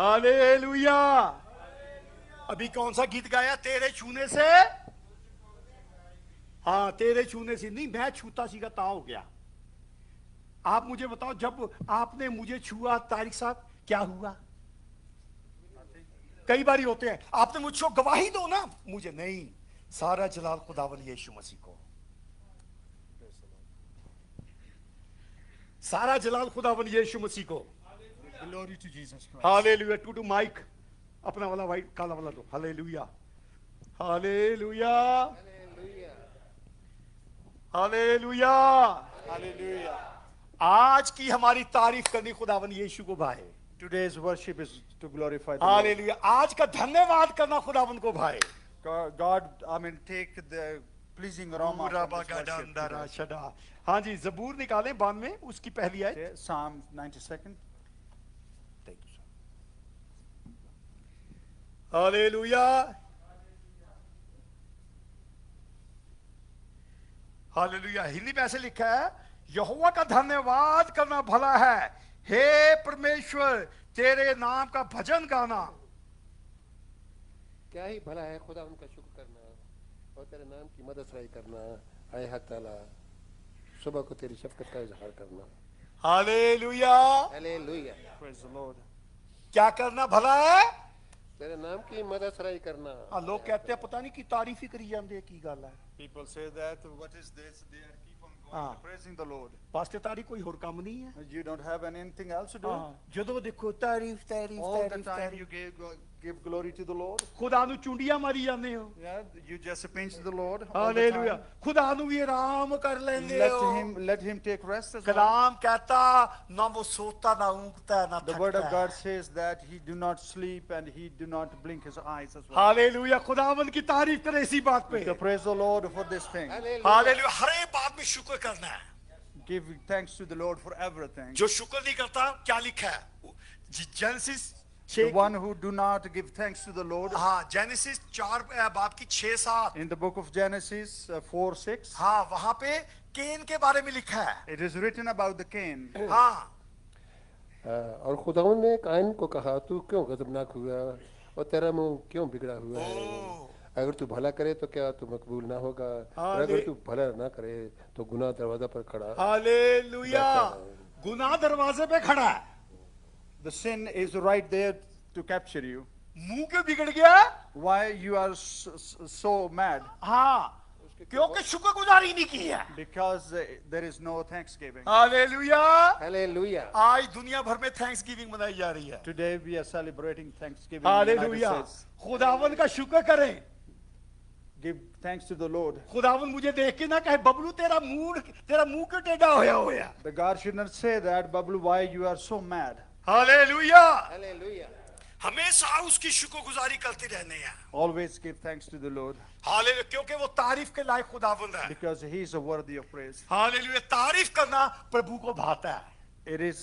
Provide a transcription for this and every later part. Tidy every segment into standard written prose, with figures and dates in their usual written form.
Hallelujah. अभी कौन सा गीत गाया? तेरे छूने से, हाँ तेरे छूने से नहीं, मैं छूता सीगा ता हो गया। आप मुझे बताओ, जब आपने मुझे छुआ तारिक साहब, क्या हुआ? कई बारी होते हैं, आपने मुझको गवाही दो ना, मुझे नहीं। सारा जलाल खुदावन यीशु मसीह को, सारा जलाल खुदावन यीशु मसीह को। Glory to Jesus Christ. Hallelujah. टू माइक अपना वाला वाइट काला वाला दो। Hallelujah, hallelujah, hallelujah. Hallelujah. आज की हमारी तारीफ करनी खुदावन यीशु को भाए। Today's worship is to glorify the Lord. Hallelujah. आज का धन्यवाद करना खुदावन को भाए। God, I mean, take the pleasing aroma from this worship today. हाँ जी, जबूर निकालें 92 उसकी पहली आयत। Okay, Psalm 92nd. Hallelujah, hallelujah. Hindi में ऐसे लिखा है, यहोवा का धन्यवाद करना भला है, हे परमेश्वर तेरे नाम का भजन गाना। क्या ही भला है खुदा उनका शुक्र करना और तेरे नाम की मदद सराई करना। आए हक ताला, सुबह को तेरी शफकत का इजहार करना। Hallelujah. Hallelujah. Praise the Lord. क्या करना भला है? तेरे नाम की मदद सराई करना। लोग कहते हैं पता नहीं की तारीफ ही करी जाते, की गल है। People say that, what is this? They are keep on going Ah. praising the Lord. Pastor तारीफ कोई और काम नहीं है। You don't have anything else to do. ਜਦੋਂ देखो तारीफ तारीफ All the तारीफ time तारीफ, you give glory to the Lord. खुदा ਨੂੰ ਚੁੰਡੀਆਂ ਮਾਰੀ ਜਾਂਦੇ ਹੋ। Yeah, you just pinch the Lord all the hallelujah. time. खुदा ਨੂੰ ਵੀ आराम कर लेंदे हो। Let him take rest as well. कलाम कहता ना वो सोता ना ऊँगता ना The word of थकता God है। says that he do not sleep and he do not blink his eyes as well. Hallelujah. खुदावन की तारीफ करे इसी बात पे। So praise the Lord for this thing. Hallelujah. हर एक बात में शुक्र करना है। Give thanks to the Lord for everything. जो शुक्र नहीं करता, क्या लिखा है genesis The one who do not give thanks to the Lord. हाँ, जेनेसिस 4 बाब की 6-7। In the book of Genesis 4:6, हाँ, वहां पे केन के बारे में लिखा है। it is written about the Cain. हाँ, और खुदावन ने कायन को कहा, तू क्यों गजबनाक हुआ और तेरा मुंह क्यों बिगड़ा हुआ है? अगर तू भला करे तो क्या तू मकबूल ना होगा, और अगर तू भला ना करे तो गुनाह दरवाजा पर खड़ा। हालेलुया। गुनाह दरवाजे पे खड़ा है। The sin is right there to capture you. मुंह क्यों बिगड़ गया? Why you are so mad? हाँ, क्योंकि शुक्रगुजारी नहीं की है। Because there is no thanksgiving. Hallelujah. Hallelujah. आज दुनिया भर में थैंक्स गिविंग मनाई जा रही है। Today we are celebrating Thanksgiving in the United hallelujah. States. खुदावन का शुक्र करें। Give thanks to the Lord. खुदावन मुझे देख के ना कहे, बबलू तेरा मुंह क्यों टेढ़ा होया होया। The God should not say that, Bablu, why you are so mad. Hallelujah. Hallelujah. हमेशा उसकी शुक्रगुजारी करते रहने हैं। Always give thanks to the Lord hallelujah, क्योंकि वो तारीफ के लायक खुदावंद है। because he is worthy of praise. Hallelujah. तारीफ करना प्रभु को भाता है। It is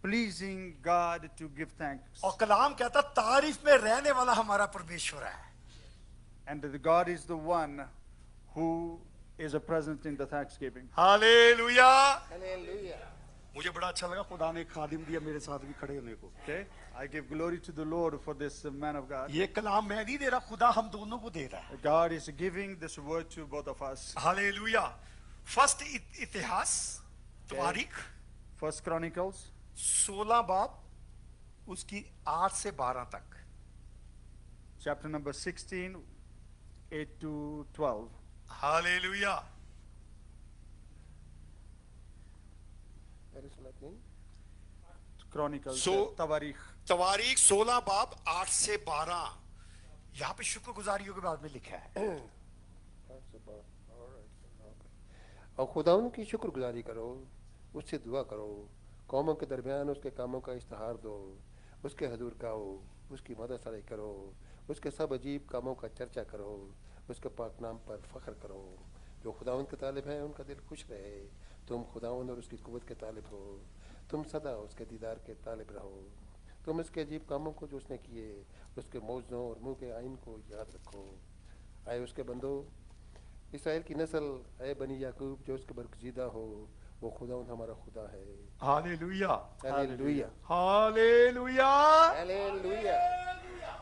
pleasing God to give thanks. और कलाम कहता तारीफ में रहने वाला हमारा परमेश्वर है। And the God is the one who is present in the thanksgiving. Hallelujah. Hallelujah. मुझे बड़ा अच्छा लगा, खुदा ने खादिम दिया मेरे साथ भी खड़े होने को। Okay? I give glory to the Lord for this man of God. ये कलाम मैं नहीं दे रहा, खुदा हम दोनों को दे रहा है। God is giving this word to both of us. Hallelujah. First इतिहास तवारीख First Chronicles 16 बाब उसकी 8 से 12 तक। chapter number 16, 8 to 12. Hallelujah. Chronicles, So- Tawarikh. तवारीख 16 बाब 8 से 12। यहाँ पे शुक्रगुजारियों के बारे में लिखा है। और खुदावन की शुक्रगुजारी करो, उससे दुआ करो, कौमों के दरमियान उसके कामों का इश्तहार दो, उसके हजूर गाओ, उसकी मदद सराई करो, उसके सब अजीब कामों का चर्चा करो, उसके पाक नाम पर फख्र करो। जो खुदावन के तालिब हैं उनका दिल खुश रहे। तुम खुदावन और उसकी कुव्वत के तालिब हो, तुम सदा उसके दीदार के तालिब रहो। तुम उसके अजीब कामों को जो उसने किए, उसके मौजों और मुँह के आइन को याद रखो। आए उसके बंदो, इसराइल की नस्ल, ऐ बनी याकूब जो उसके बरगजीदा हो, वो खुदावन हमारा खुदा है। हालेलुया। हालेलुया। हालेलुया।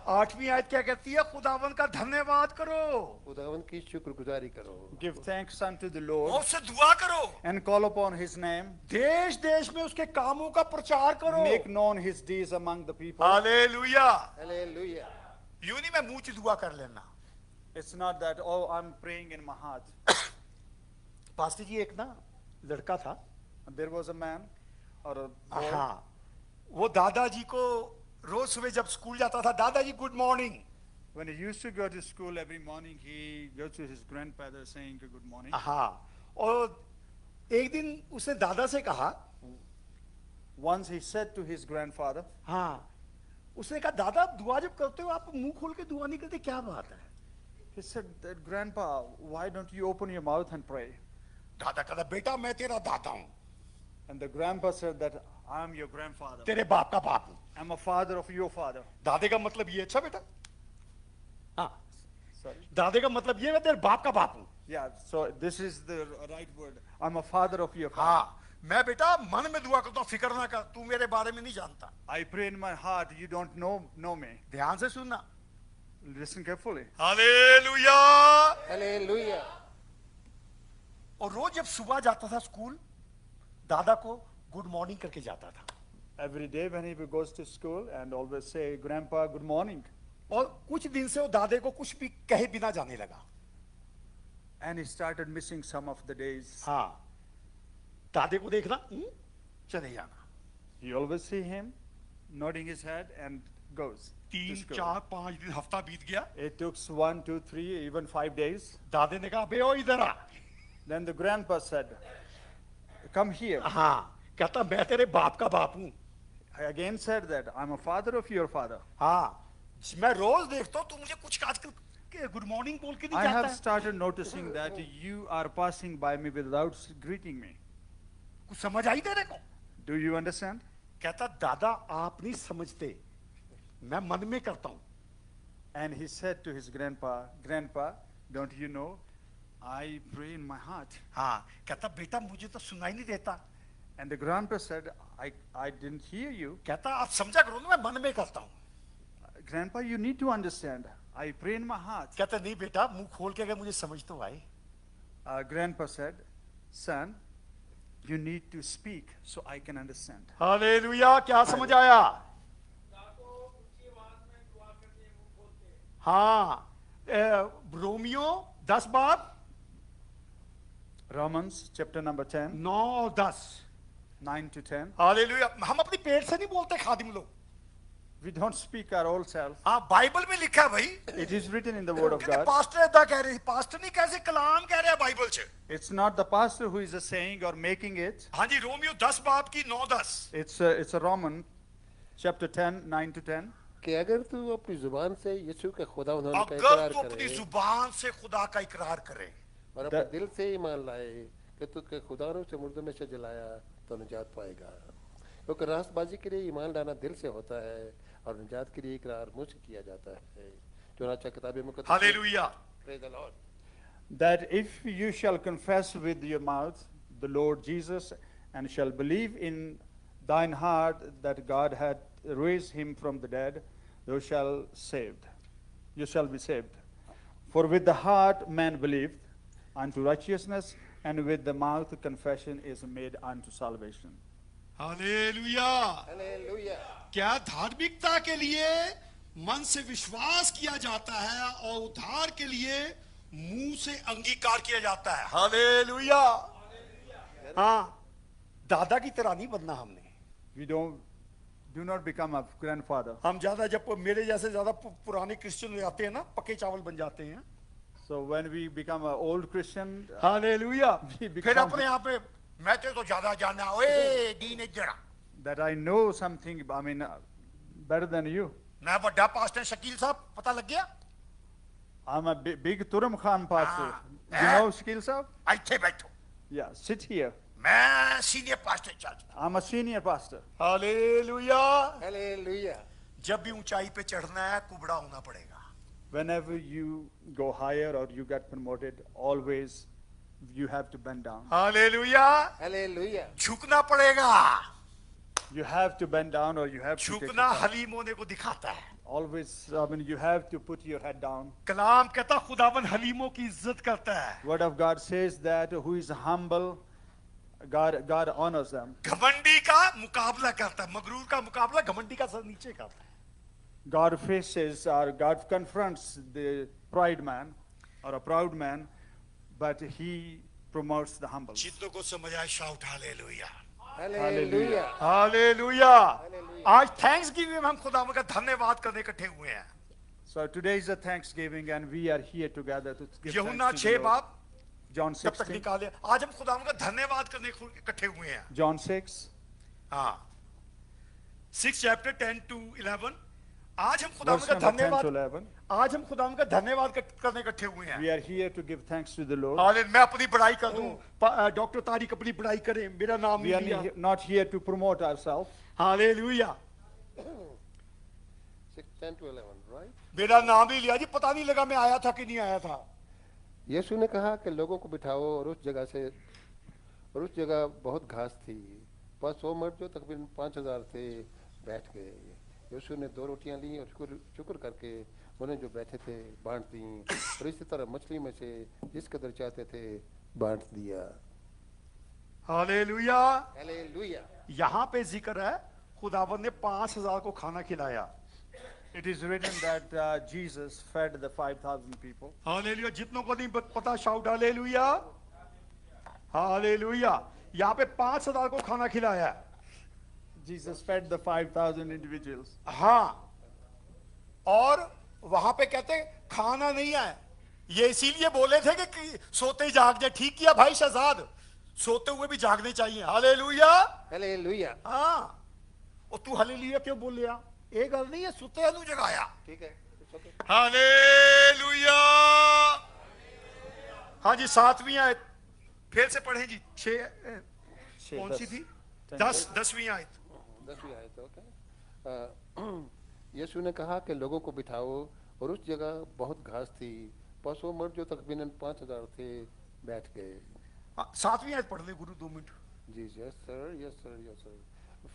8वीं आयत क्या कहती है? खुदावन का धन्यवाद करो, खुदावन की शुक्रगुजारी करो, Give thanks unto the और Lord उससे दुआ करो, and call upon his name. देश देश में उसके कामों का प्रचार करो। Make known his deeds among the people. Hallelujah. Hallelujah. यूं नहीं मैं मुंह से दुआ कर लेना। It's not that, oh, I'm praying in my heart. Pastor जी एक ना लड़का था, There was a man or a boy. हाँ, वो दादाजी को रोज सुबह जब स्कूल जाता था, दादाजी good morning, When he used to go to school every morning, he goes to his grandfather saying good morning. हाँ, और एक दिन उसने दादा से कहा, Once he said to his grandfather, हाँ, उसने कहा दादा दुआ जब करते हो आप मुंह खोल के दुआ नहीं करते, क्या बात है? he said, that, Grandpa, why don't you open your mouth and pray? दादा कहता बेटा मैं तेरा दादा हूँ, And the grandpa said that, I'm your grandfather. तेरे बाप का बाप हूँ। I'm a father of your father. दादे का मतलब ये, अच्छा बेटा, हाँ, Sorry. दादे का मतलब ये मैं तेरे बाप का बाप हूँ। Yeah, so this is the right word. I'm a father of your father. हाँ, मैं बेटा मन में दुआ करता हूँ, फिक्र ना कर, तू मेरे बारे में नहीं जानता। I pray in my heart, you don't know me. ध्यान से सुनना। Listen carefully. हालेलुया। हालेलुया। और रोज जब सुबह जाता था स्कूल, दादा को गुड मॉर्निंग करके जाता था, Every day when he goes to school and always say, Grandpa, good morning. और कुछ दिन से वो दादे को कुछ भी कहे बिना जाने लगा। And he started missing some of the days. हाँ, दादे को देखना, चले जाना। You always see him nodding his head and goes. to 3, school. 4, 5 दिन हफ्ता बीत गया। It took 1, 2, 3, even 5 days. दादे ने कहा बे ओ इधर आ। Then the grandpa said, come here. हाँ, कहता मैं तेरे बाप का बाप हूँ। I again said that, I'm a father of your father. हाँ, मैं रोज देखता हूँ तू मुझे कुछ आजकल गुड मॉर्निंग बोल के नहीं I जाता have है। started noticing that you are passing by me without greeting me. कुछ समझ आई तेरे को? Do you understand? कहता दादा आप नहीं समझते, मैं मन में करता हूँ। And he said to his grandpa, Grandpa, don't you know, I pray in my heart. हाँ, कहता बेटा मुझे तो सुनाई नहीं देता। And the grandpa said, I didn't hear you. कहता आप समझा करो ना, मैं मन में करता हूँ। Grandpa, you need to understand. I pray in my heart. कहता नहीं बेटा, मुंह खोल के अगर मुझे समझ तो आए। Grandpa said, Son, you need to speak so I can understand. Hallelujah, क्या समझ आया? हाँ, रोमियो 10 बाब Romans chapter number 10, 9 और 10। 9 to 10. हालेलुया। हम अपनी पेट से नहीं बोलते खादिम लोग। We don't speak our old self. हाँ, बाइबल में लिखा है भाई। It is written in the word of कहते God. पास्टर ऐसा कह रहे, पास्टर नहीं कैसे कलाम कह रहे हैं बाइबल से। It's not the pastor who is saying or making it. हाँ जी, रोमियो 10 बाब की 9 10। It's a Roman chapter 10, 9 to 10. कि अगर तू अपनी जुबान से यीशु के खुदा होने का अगर इकरार तू अपनी करे जुबान से खुदा का इकरार करे और अपने दिल से ईमान लाए कि तू के खुदा ने उसे मुर्दों में से जलाया तो निजात पाएगा। क्योंकि रास्तबाजी के लिए ईमान लाना दिल से होता है और निजात के लिए इकरार मुंह से किया जाता है। चुनांचे किताब मुकद्दस hallelujah. Praise the Lord. That if you shall confess with your mouth the Lord Jesus and shall believe in thine heart that God had raised him from the dead, you shall be saved. For with the heart man believeth unto righteousness, and with the mouth confession is made unto salvation. Hallelujah. Hallelujah. क्या धार्मिकता के लिए मन से विश्वास किया जाता है और उद्धार के लिए मुंह से अंगीकार किया जाता है। हालेलुया। हाँ, दादा की तरह नहीं बनना हमने। We do not become a grandfather. हम ज्यादा जब मेरे जैसे ज्यादा पुराने क्रिश्चियन हो जाते हैं ना, पके चावल बन जाते हैं। So when we become an old Christian, hallelujah. we फिर become अपने आप में मैं तो ज्यादा जानना, ओए दीन जरा, that I know something, better than you. मैं बड़ा पास्टर शकील साहब, पता लग गया? I'm a big Turam Khan pastor. Ah. You know Shakil Sahab? अच्छे बैठो, Yeah, sit here. मैं सीनियर पास्टर चलता। I'm a senior pastor. Hallelujah. Hallelujah. जब भी ऊंचाई पे चढ़ना है कुबड़ा होना पड़ेगा। Whenever you go higher or you get promoted, always you have to bend down. Hallelujah. Hallelujah. झुकना पड़ेगा। You have to bend down or you have to take a झुकना bow. हलीम होने को दिखाता है. Always, you have to put your head down. कलाम कहता खुदावन हलीमों की इज्जत करता है. Word of God says that who is humble, God honors them. घमंडी का मुकाबला करता है. मगरूर का मुकाबला घमंडी का सर नीचे करता है. God faces or God confronts the pride man or a proud man, but he promotes the humble. जितनों को समझ आए शाउट हालेलुया. Hallelujah hallelujah. आज थैंक्स गिविंग हम खुदावन का धन्यवाद करने इकट्ठे हुए हैं. So today is a Thanksgiving and we are here together to give यूहन्ना thanks to 6 the Lord. बाप John जब तक 16. निकाले आज हम खुदावन का धन्यवाद करने इकट्ठे हुए हैं. John 6. हाँ 6 chapter 10 to 11. आज हम खुदावन Verse का number 10 to धन्यवाद 11. आज हम खुदावन का धन्यवाद करने इकट्ठे हुए हैं. We are here to give thanks to the Lord. Hallelujah. मैं अपनी बड़ाई कर दूं. डॉक्टर तारिक अपनी बड़ाई करे. मेरा नाम We नहीं are लिया. not here to promote ourselves. Hallelujah. 10 to 11 right. मेरा नाम ही लिया जी. पता नहीं लगा मैं आया था कि नहीं आया था. यीशु ने कहा कि लोगों को बिठाओ और उस जगह बहुत घास थी. 500 मर्द जो तकरीबन 5000 थे बैठ गए. यीशु ने 2 रोटियां ली और शुक्र करके उन्हें जो बैठे थे बांट दी और इसी तरह मछली में से जिस कदर चाहते थे बांट दिया. हालेलुया. हालेलुया. यहाँ पे जिक्र है खुदावन ने 5000 को खाना खिलाया. It is written that Jesus fed the 5,000 people. Hallelujah. जितनों को नहीं पता शाउट हालेलुया. हालेलुया. यहाँ पे 5000 को खाना खिलाया. Jesus fed the 5,000 individuals. हाँ. और वहां पे कहते खाना नहीं है. ये इसीलिए बोले थे कि सोते ही जाग जाए. ठीक किया भाई शहजाद. सोते हुए भी जागने चाहिए. हालेलुया. हालेलुया. हाँ. और तू हालेलुया क्यों बोल लिया? एक गल नहीं है. सुते अनु जगाया. ठीक है. It's okay. हालेलुया. हाँ जी 7वीं आयत फिर से पढ़ें जी. 6 कौन सी थी? 10वीं आयत. 10वीं आयत. ओके. यीशु ने कहा कि लोगों को बिठाओ और उस जगह बहुत घास थी. 500 मर्द जो तकरीबन 5000 थे बैठ गए. 7वीं आयत पढ़ ले गुरु 2 मिनट. जी yes sir yes sir yes sir.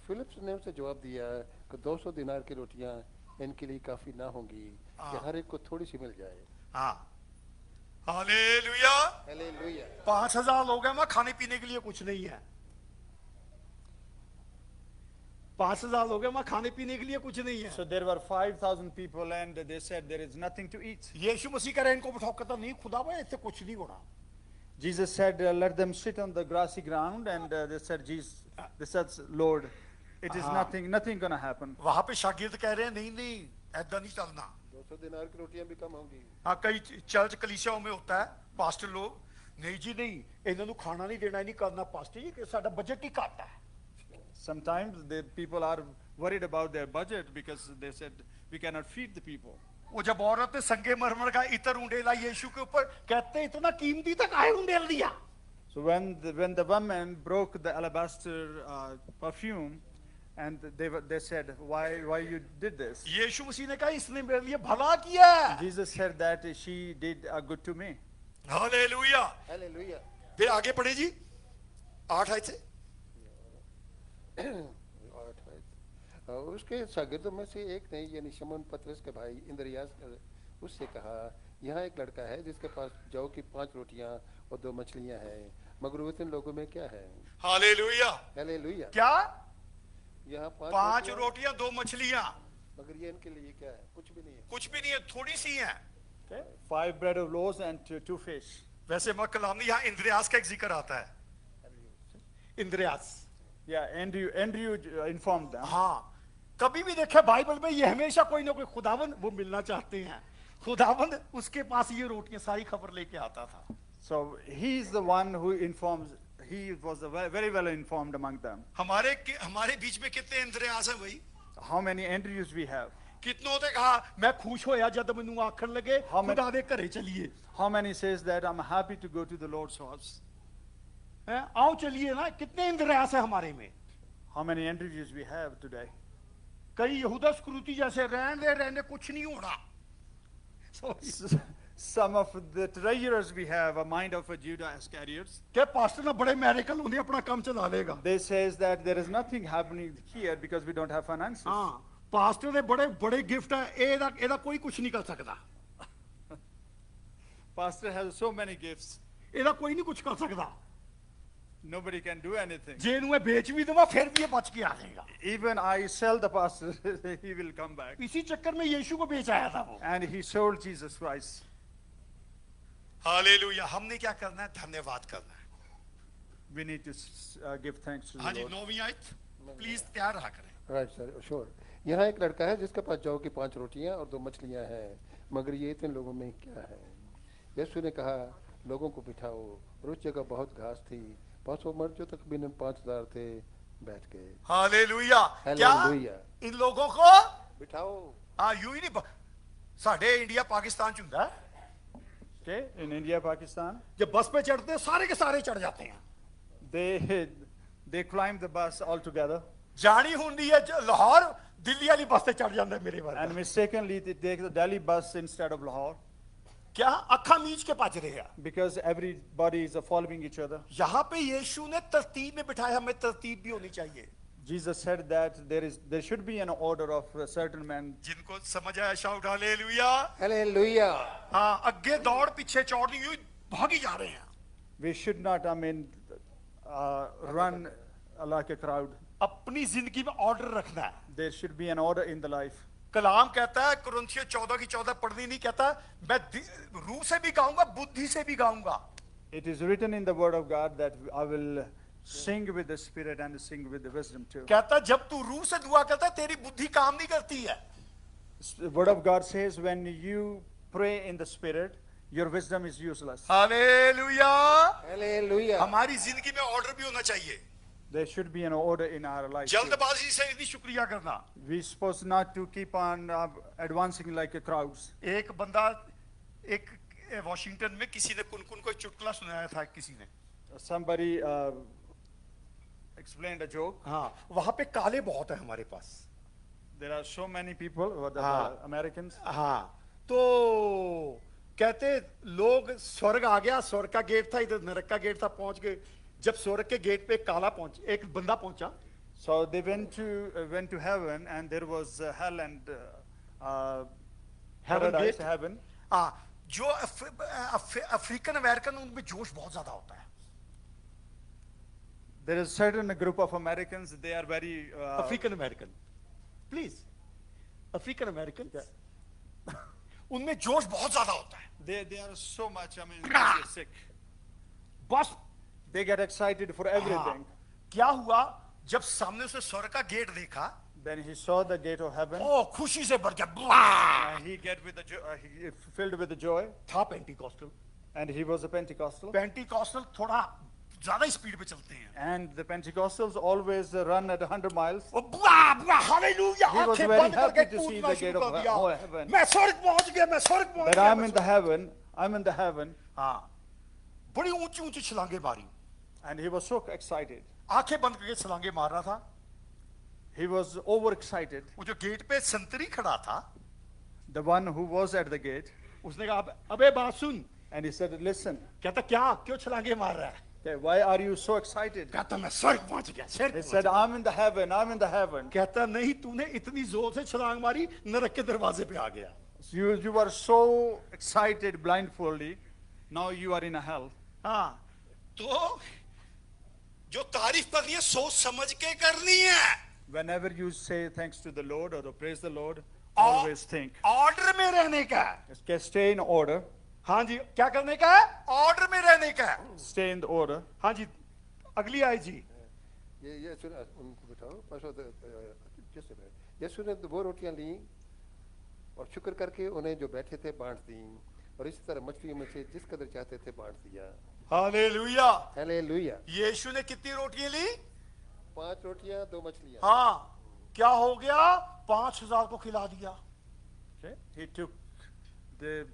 Philips ने उसे जवाब दिया कि 200 दिनार की रोटियां इनके लिए काफी ना होंगी कि हर एक को थोड़ी सी मिल जाए. हाँ. हालेलुया. हालेलुया. 5000 लोग हैं वहां. खाने पीने के लिए कुछ नहीं है. 5000 लोग हैं वहां. खाने पीने के लिए कुछ नहीं है. So there were 5,000 people and they said there is nothing to eat. यीशु मसीह कह रहे इनको बिठाओ. कहता नहीं खुदा भाई इससे कुछ नहीं होना. Jesus said, let them sit on the grassy ground, and they said, Lord, it is nothing going to happen. वहां पे शागिर्द कह रहे हैं नहीं नहीं ऐसा नहीं चलना. 200 दिनार की रोटियां भी कम होंगी. हाँ कई चर्च कलीसियाओं में होता है पास्टर लोग नहीं जी नहीं इन्हों ਨੂੰ खाना नहीं देना नहीं करना पास्टर जी कि साਡਾ बजट ही घट है. Sometimes the people are worried about their budget because they said, we cannot feed the people. वो जब औरत ने संगे मरमर का इत्र उंडेला यीशु के ऊपर कहते इतना कीमती तक आए उंडेल दिया. So when the woman broke the alabaster perfume, and they said, why you did this? यीशु मसीह ने कहा इसने मेरे लिए भला किया. Jesus said that she did good to me. Hallelujah. Hallelujah. फिर आगे पढ़े जी 8 आयत से. उसके शागिर्दों में से एक ने यानी शमौन पतरस के भाई इंद्रियास उससे कहा यहाँ एक लड़का है जिसके पास जौ की 5 रोटियां और 2 मछलियां हैं मगर उतने लोगों में क्या है. हालेलुया. हालेलुया. क्या? यहाँ 5 रोटियां 2 मछलियां. मगर ये इनके लिए क्या है? कुछ भी नहीं है. कुछ भी नहीं है. थोड़ी सी है. 5 bread of loaves and 2 fish. वैसे मैं कलाम नहीं यहाँ इंद्रियास का एक जिक्र आता है. इंद्रियास. Yeah, Andrew informed them. हाँ कभी भी देखे बाइबल में ये हमेशा कोई ना कोई खुदावन वो मिलना चाहते हैं. खुदावन उसके पास ये रोटियां सारी खबर लेके आता था. So he is the one who informs. He was very well informed among them. हमारे बीच में कितने इंद्रियास हैं भाई? How many Andrews we have? कितनों ने कहा मैं खुश होया जब मैनू आखन लगे खुदा दे घरे चलिए. How many says that I'm happy to go to the Lord's house? आओ चलिए ना. कितने इंद्रियास है हमारे में? How many Andrews we have today? कई यहूदा स्क्रूती जैसे रहने कुछ नहीं होना. Some of the treasurers we have a mind of a Judah Iscariot. कि पास्टर ना बड़े मेरिकल होंगे अपना काम चला लेगा। They says that there is nothing happening here because we don't have finances. हाँ, पास्टर दे बड़े बड़े गिफ्ट है, एदा कोई कुछ नहीं कर सकता। Pastor has so many gifts. एदा कोई नहीं कुछ कर सकता। Nobody can do anything. जे इन्हें बेच भी दूंगा फिर भी ये बच के आ जाएगा। Even I sell the pastor, he will come back. इसी चक्कर में यीशु को बेच आया था वो। And he sold Jesus Christ. Hallelujah. हमने क्या करना है? धन्यवाद करना है। We need to give thanks to हाँ the जी, Lord. 9वीं आयत प्लीज तैयार रहा करें। Right sir, sure. यहाँ एक लड़का है जिसके पास जौ की 5 रोटियां और 2 मछलियां हैं, मगर ये इतने लोगों में क्या है? यीशु ने कहा, लोगों को बिठाओ। रोज जगह बहुत घास थी, 500 मर्द जो तकरीबन 5000 थे बैठ गए। हालेलुया। क्या हालेलुया। इन लोगों को बिठाओ। हाँ यूं ही नहीं, साढ़े इंडिया पाकिस्तान च हुंदा है, Okay, in India, Pakistan, जब बस पे चढ़ते हैं सारे के सारे चढ़ जाते हैं। they climb the bus all together. जानी हुंदी है लाहौर, दिल्ली वाली बस से चढ़ जाते हैं मेरे And बारे। mistakenly, they take the Delhi bus instead of Lahore क्या अखा मीच के पाच रहे हैं? because everybody is following each other. यहाँ पे यीशु ने तरतीब में बिठाया, हमें तरतीब भी होनी चाहिए। Jesus said that there should be an order of certain men. जिनको समझ आया शाउट हालेलुया। हालेलुया। हाँ, आगे दौड़ पीछे चौड़ नहीं हुई, भागी जा रहे हैं। We should not, run like a crowd. अपनी जिंदगी में ऑर्डर रखना है। There should be an order in the life. कलाम कहता है कुरिन्थियों 14 की 14 पढ़नी नहीं, कहता मैं रूह से भी गाऊंगा, बुद्धि से भी गाऊंगा। It is written in the word of God that I will sing with the spirit and sing with the wisdom too. कहता जब तू रूह से दुआ करता है तेरी बुद्धि काम नहीं करती है। The word of God says when you pray in the spirit, your wisdom is useless. Hallelujah. Hallelujah. हमारी जिंदगी में ऑर्डर भी होना चाहिए। There should be an order in our life. जल्दबाजी से नहीं शुक्रिया करना। We supposed not to keep on advancing like a crowds. एक बंदा एक वॉशिंगटन में किसी ने कुन को चुटकुला सुनाया था किसी ने। Somebody explained a joke. हाँ, वहां पे काले बहुत है हमारे पास। There are so many people who are the Americans. हाँ, तो कहते लोग स्वर्ग आ गया, स्वर्ग का गेट था, इधर नरक का गेट था, पहुंच गए। जब स्वर्ग के गेट पे एक बंदा पहुंचा। So they went to heaven, and there was hell and paradise, heaven. हाँ, जो अफ्रीकन अमेरिकन उनमें जोश बहुत ज्यादा होता है। There is certain group of Americans. They are very African American, please African American, उनमें जोश बहुत ज्यादा होता है। They are so much. They're sick. बस They get excited for everything. क्या हुआ जब सामने से स्वर्ग का गेट देखा? Then he saw the gate of heaven. ओ खुशी से भर गया। He get with the he filled with the joy. था Pentecostal, And he was a Pentecostal. Pentecostal थोड़ा ज्यादा स्पीड पे चलते हैं। And the Pentecostals always run at 100 miles. ओ बुआ हालेलुया, He was आंखें very बंद happy करके to see कूदना the gate शुरू of कर दिया। heaven. मैं स्वर्ग पहुंच गया, मैं स्वर्ग पहुंच That गया। I'm in the heaven. I'm in the heaven. हाँ, बड़ी ऊंची ऊंची छलांगे मारी। And he was so excited. आंखें बंद करके छलांगे मार रहा था। He was overexcited. वो जो गेट पे संतरी खड़ा था, The one who was at the gate. उसने कहा अबे बात सुन। And he said, listen, कहता क्या, क्यों छलांगे मार रहा है? okay, why are you so excited? कहता मैं स्वर्ग पहुंच गया, स्वर्ग He पहुंच said, गया। I'm in the heaven. I'm in the heaven. कहता नहीं, तूने इतनी जोर से छलांग मारी, नरक के दरवाजे पे आ गया। You were so excited blindfoldly. Now you are in a hell. हाँ, तो जो तारीफ करनी है सोच समझ के करनी है। Whenever you say thanks to the Lord or to praise the Lord, और always think. ऑर्डर में रहने का है। Okay, stay in order. हाँ जी, क्या करने का है? ऑर्डर में रहने का है। Stay in the order. हाँ जी, अगली आई जी। ये सुना, उनको बिठाओ। जैसे यीशु ने 2 रोटियां ली और शुक्र करके उन्हें जो बैठे थे बांट दी, और इसी तरह मछलियों में से जिस कदर चाहते थे बांट दिया। हालेलुया। हालेलुया। यीशु ने कितनी रोटियां ली? 5 रोटियां 2 मछलियां। हाँ, क्या हो गया? 5000 को खिला दिया। Okay. He took the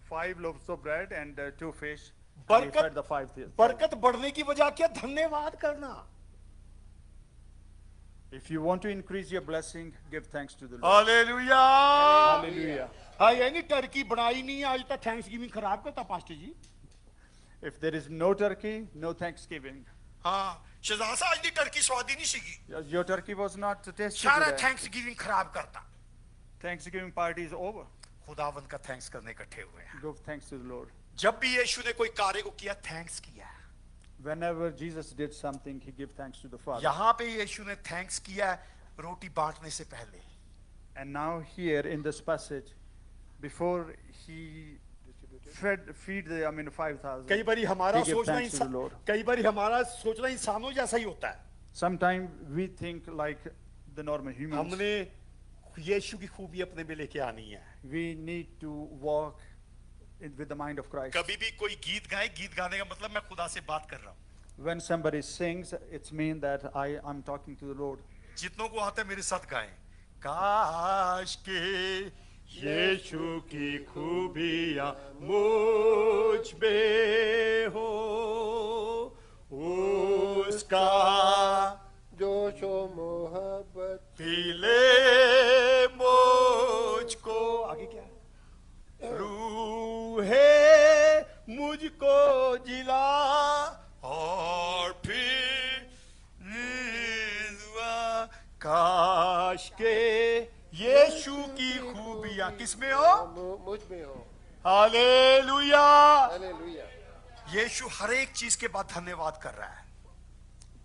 5 loaves of bread and 2 fish. And he बरकत fed the 5,000. बरकत बढ़ने की वजह क्या? धन्यवाद करना। If you want to increase your blessing, give thanks to the Lord. Hallelujah. Hallelujah. हाँ ये नहीं टर्की बनाई नहीं आज तक थैंक्स गिविंग खराब करता pastor ji. If there is no turkey, no Thanksgiving. हाँ शहजाद साहब आज दी टर्की स्वादी नहीं सीगी Your turkey was not tasty सारा today. थैंक्स गिविंग खराब करता। Thanksgiving party is over. खुदावंद का थैंक्स करने इकट्ठे हुए हैं। Give thanks to the Lord. जब भी यीशु ने कोई कार्य को किया थैंक्स किया। Whenever Jesus did something, he gave thanks to the Father. यहाँ पे यीशु ने थैंक्स किया रोटी बांटने से पहले। And now here in this passage, before he feed the 5,000, कई बार हमारा he gave सोचना thanks to the Lord. कई बार हमारा सोचना इंसानों जैसा ही होता है। Sometimes we think like the normal humans. हमने यीशु की खूबी अपने में लेके आनी है। We need to walk with the mind of Christ. कभी भी कोई गीत गाए गीत गाने का मतलब मैं खुदा से बात कर रहा हूँ। When somebody sings, it's mean that I'm talking to the Lord. जितनों को आता है मेरे साथ गाएं। काश के यीशु की खूबियां मुझ में हो उसका जोशो मोहब्बत दिले मुझको आगे क्या रूहे मुझको जिला और फिर दुआ काश के यीशु की खूबियां किसमें हो मुझ में हो। हालेलुया। हालेलुया। यीशु हर एक चीज के बाद धन्यवाद कर रहा है।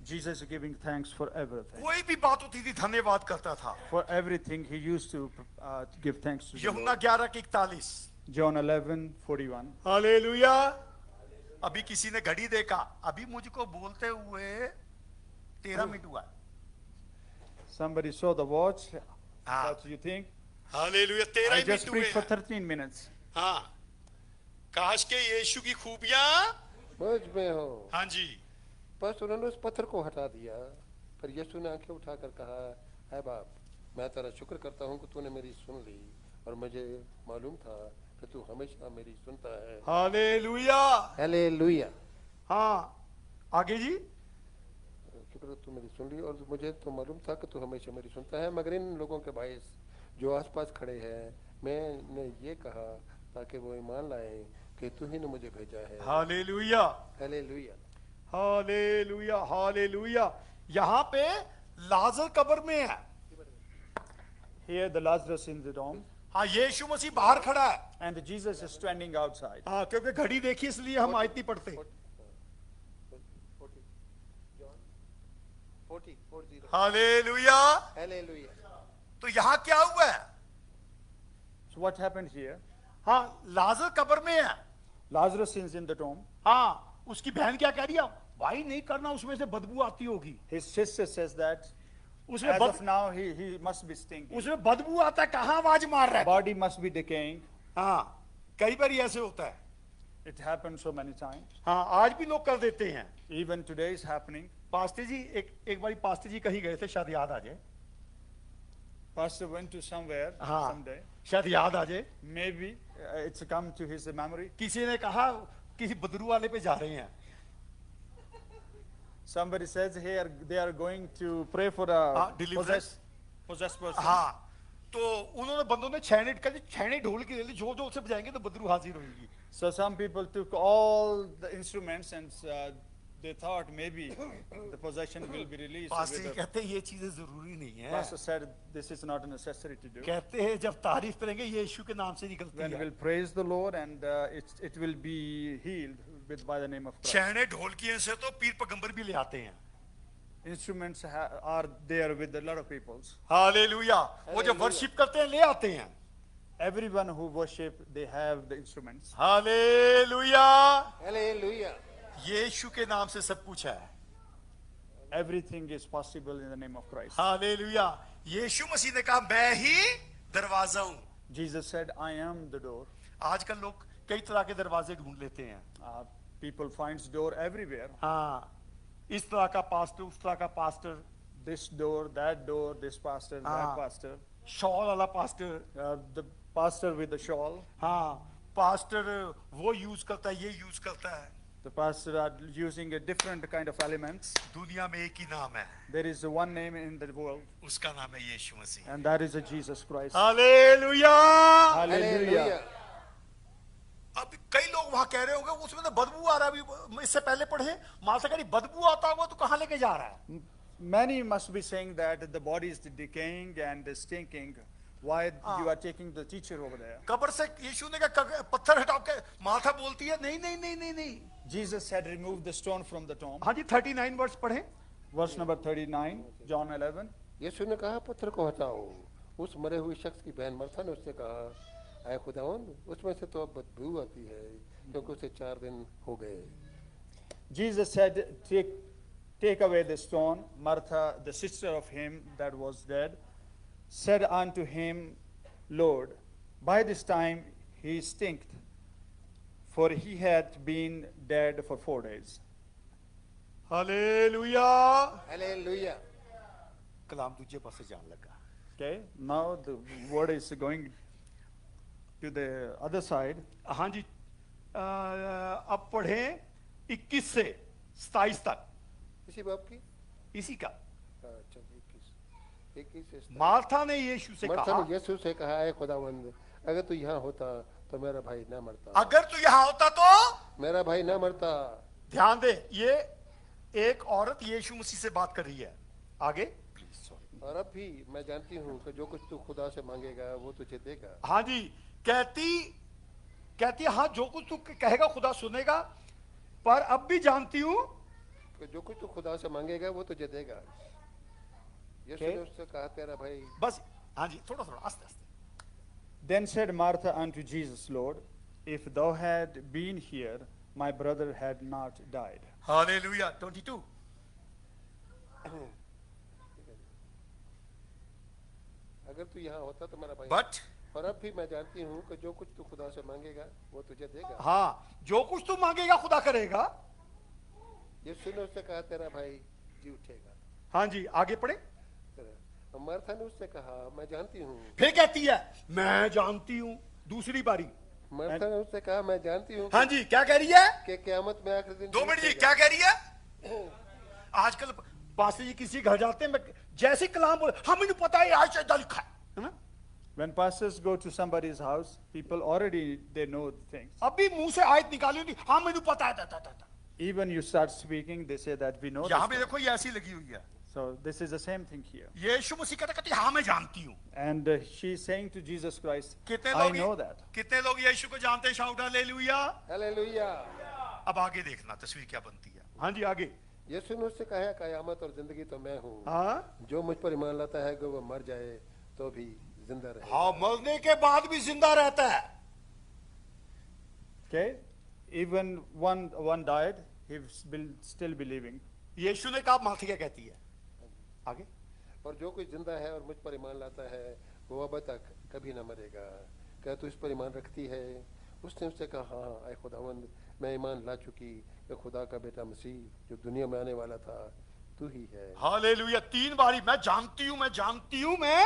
Jesus is giving thanks for everything. कोई भी बात होती थी धन्यवाद करता था। For everything, he used to give thanks to the यूहन्ना Lord. 11:41 John 11:41. हालेलुया। अभी किसी ने घड़ी देखा अभी मुझको बोलते हुए 13 मिनट हुआ। Somebody saw the watch. हाँ। What do you think? Hallelujah 13 I minute just हुए preached for हैं। 13 minutes. हाँ काश के यीशु की खूबियां मुझ में हो। हाँ जी बस उन्होंने उस पत्थर को हटा दिया। फिर यीशु ने आंखें उठाकर कहा, है बाप, मैं तेरा शुक्र करता हूँ कि तूने मेरी सुन ली और मुझे मालूम था कि तू हमेशा मेरी सुनता है। हालेलुया। हालेलुया। हाँ आगे जी शुक्र तू मेरी सुन ली और मुझे तो मालूम था कि तू हमेशा मेरी सुनता है, मगर इन लोगों के बायस जो आसपास खड़े हैं मैंने ये कहा ताकि वो ईमान लाए कि तू ही ने मुझे भेजा है। Hallelujah hallelujah. Hallelujah hallelujah. यहाँ पे लाजर कब्र में है। Here, the Lazarus in the tomb, हाँ यीशु मसीह बाहर खड़ा है। and Jesus is standing outside. हाँ क्योंकि घड़ी देखी इसलिए हम आयत नहीं पढ़ते। 40 हालेलुया। हालेलुया। तो यहाँ क्या हुआ है? So what happened here? हाँ लाजर कब्र में है। Lazarus is in the tomb. हाँ उसकी बहन क्या कह रही है? भाई नहीं करना उसमें से बदबू आती होगी। His sister says that उसमें as of now he must be stinking. उसमें बदबू आता है कहाँ आवाज मार रहा है? Body must be decaying. हाँ कई बार ऐसे होता है। It happens so many times. हाँ आज भी लोग कर देते हैं। Even today is happening. Pastor जी एक बारी पास्टर जी कहीं गए थे शायद याद आ जाए। Pastor went to somewhere हाँ someday. शायद याद आ जाए। Maybe it's come to his memory. किसी ने कहा किसी बदरू वाले पे जा रहे हैं। Somebody says here they are going to pray for a deliverance. possessed person. हाँ तो उन्होंने बंदों ने छैने कर छैने ढोल की ले ली जोर जोर से बजाएंगे तो बदरू हाजिर होगी। So some people took all the instruments and they thought maybe the possession will be released. Pastor with ji the- कहते हैं ये चीजें जरूरी नहीं है। Pastor said this is not necessary to do. कहते हैं जब तारीफ करेंगे ये यीशु के नाम से निकलती When है। we'll praise the Lord and it will be healed by the name of Christ. छैने ढोलकियों से तो पीर पैगंबर भी ले आते हैं। Instruments are there with a lot of peoples. Hallelujah. वो जब वर्शिप करते हैं ले आते हैं। Everyone who worship, they have the instruments. Hallelujah. Hallelujah. यीशु के नाम से सब कुछ है। Everything is possible in the name of Christ. Hallelujah. यीशु मसीह ने कहा मैं ही दरवाजा हूं। Jesus said, I am the door. आजकल लोग कई तरह के दरवाजे ढूंढ लेते हैं। People finds door everywhere. हाँ इस तरह का पास्टर उस तरह का pastor This door, that door, this pastor, that Ah. pastor. Shawl वाला pastor The pastor with the shawl. हाँ पास्टर वो यूज करता है ये यूज करता है। The pastor are using a different kind of elements. दुनिया में एक ही नाम है, There is one name in the world, उसका नाम है यीशु मसीह। and that is a Jesus Christ. Hallelujah. Hallelujah. अब कई लोग वहां कह रहे होंगे उसमें तो बदबू आ रहा है। अभी इससे पहले पढ़े, मालसा कह रही बदबू आता होगा तो कहां लेके जा रहा है? Many must be saying that the body is decaying and stinking. Why you are taking the teacher over there? कब्र से यीशु ने कहा पत्थर हटाओ के, माथा बोलती है नहीं नहीं नहीं नहीं नहीं। Jesus had removed the stone from the tomb. हाँ जी, 39 वर्ष पढ़े। Verse number 39, John 11. यीशु ने कहा पत्थर को हटाओ। उस मरे हुए शख्स की बहन मरथा ने उससे कहा, आए खुदावंद, उसमें से तो अब बदबू आती है क्योंकि उसे 4 दिन हो गए। Jesus said, take away the stone. Martha, the sister of him that was dead, said unto him, Lord, by this time he stinketh, for he had been dead for 4 days. Hallelujah. Hallelujah. कलाम दूसरे पासे जान लगा। Okay, now the word is going to the other side. हाँ जी, अब पढ़े 21 से 27 तक इसी बाप की इसी का। अच्छा 21 से 27। मार्था ने यीशु से मरथा कहा, ने यीशु से कहा, आए खुदावंद, अगर तू यहाँ होता तो मेरा भाई ना मरता। अगर तू यहां होता तो मेरा भाई ना मरता। ध्यान दे, ये एक औरत यीशु मसीह से बात कर रही है। आगे प्लीज। सॉरी। और अब भी मैं जानती हूँ कि जो कुछ तू खुदा से मांगेगा वो तुझे देगा। हाँ जी, कहती हाँ, जो कुछ तू कहेगा खुदा सुनेगा, पर अब भी जानती हूँ कि जो कुछ तू खुदा से मांगेगा वो तुझे देगा। यीशु ने उससे कहा, तेरा भाई। बस। हाँ जी, थोड़ा थोड़ा आस्ते आस्ते। Then said Martha unto Jesus, Lord, if thou had been here, my brother had not died. Hallelujah. 22। अगर तू यहाँ होता तो मेरा भाई। बट और अब भी मैं जानती हूँ कि जो कुछ तू खुदा से मांगेगा वो तुझे देगा। हाँ, जो कुछ तू मांगेगा खुदा करेगा। यीशु ने उससे कहा, तेरा भाई जी उठेगा। हाँ जी, आगे पढ़े। मार्था ने उससे कहा, मैं जानती हूँ। फिर कहती है, मैं जानती हूँ। दूसरी बारी। मार्था ने उससे कहा, मैं जानती हूँ हाँ जी, क्या कह रही है? कि क़यामत में आखिरी दिन। 2 मिनट जी, क्या कह रही है? आजकल पास्टर जी किसी घर जाते हैं, मैं जैसे कलाम बोले, हाँ मुझे पता है आज से लिखा है ना। When pastors go to somebody's house, people already, they know the things. अभी मुंह से आयत निकाली होती, हाँ मुझे पता है। Even you start speaking, they say that we know यहाँ this भी thing. देखो, ये ऐसी लगी हुई है। So this is the same thing here. यीशु मसीह कहती हाँ मैं जानती हूँ। And she is saying to Jesus Christ, कितने I लोग know that. कितने लोग यीशु को जानते हैं? Shout hallelujah. हालेलुया। अब आगे देखना तस्वीर क्या बनती है। हाँ जी, आगे। यीशु ने उससे कहा, क़यामत और जिंदगी तो मैं हूँ। हाँ, जो मुझ पर ईमान लाता है कि वो मर जाए तो भी जिंदा रहे। हाँ, मरने के बाद भी जिंदा रहता है। Okay? Even one died, he will still be living. यीशु ने कहा, माथी क्या कहती है? आगे। और जो कोई जिंदा है और मुझ पर ईमान लाता है वो अब तक कभी न मरेगा। क्या तू इस पर ईमान रखती है? उसने उससे कहा, हाँ आए खुदावंद, मैं ईमान ला चुकी कि खुदा का बेटा मसीह जो दुनिया में आने वाला था तू ही है। हालेलुया। 3 बारी मैं जानती हूँ, मैं जानती हूँ, मैं।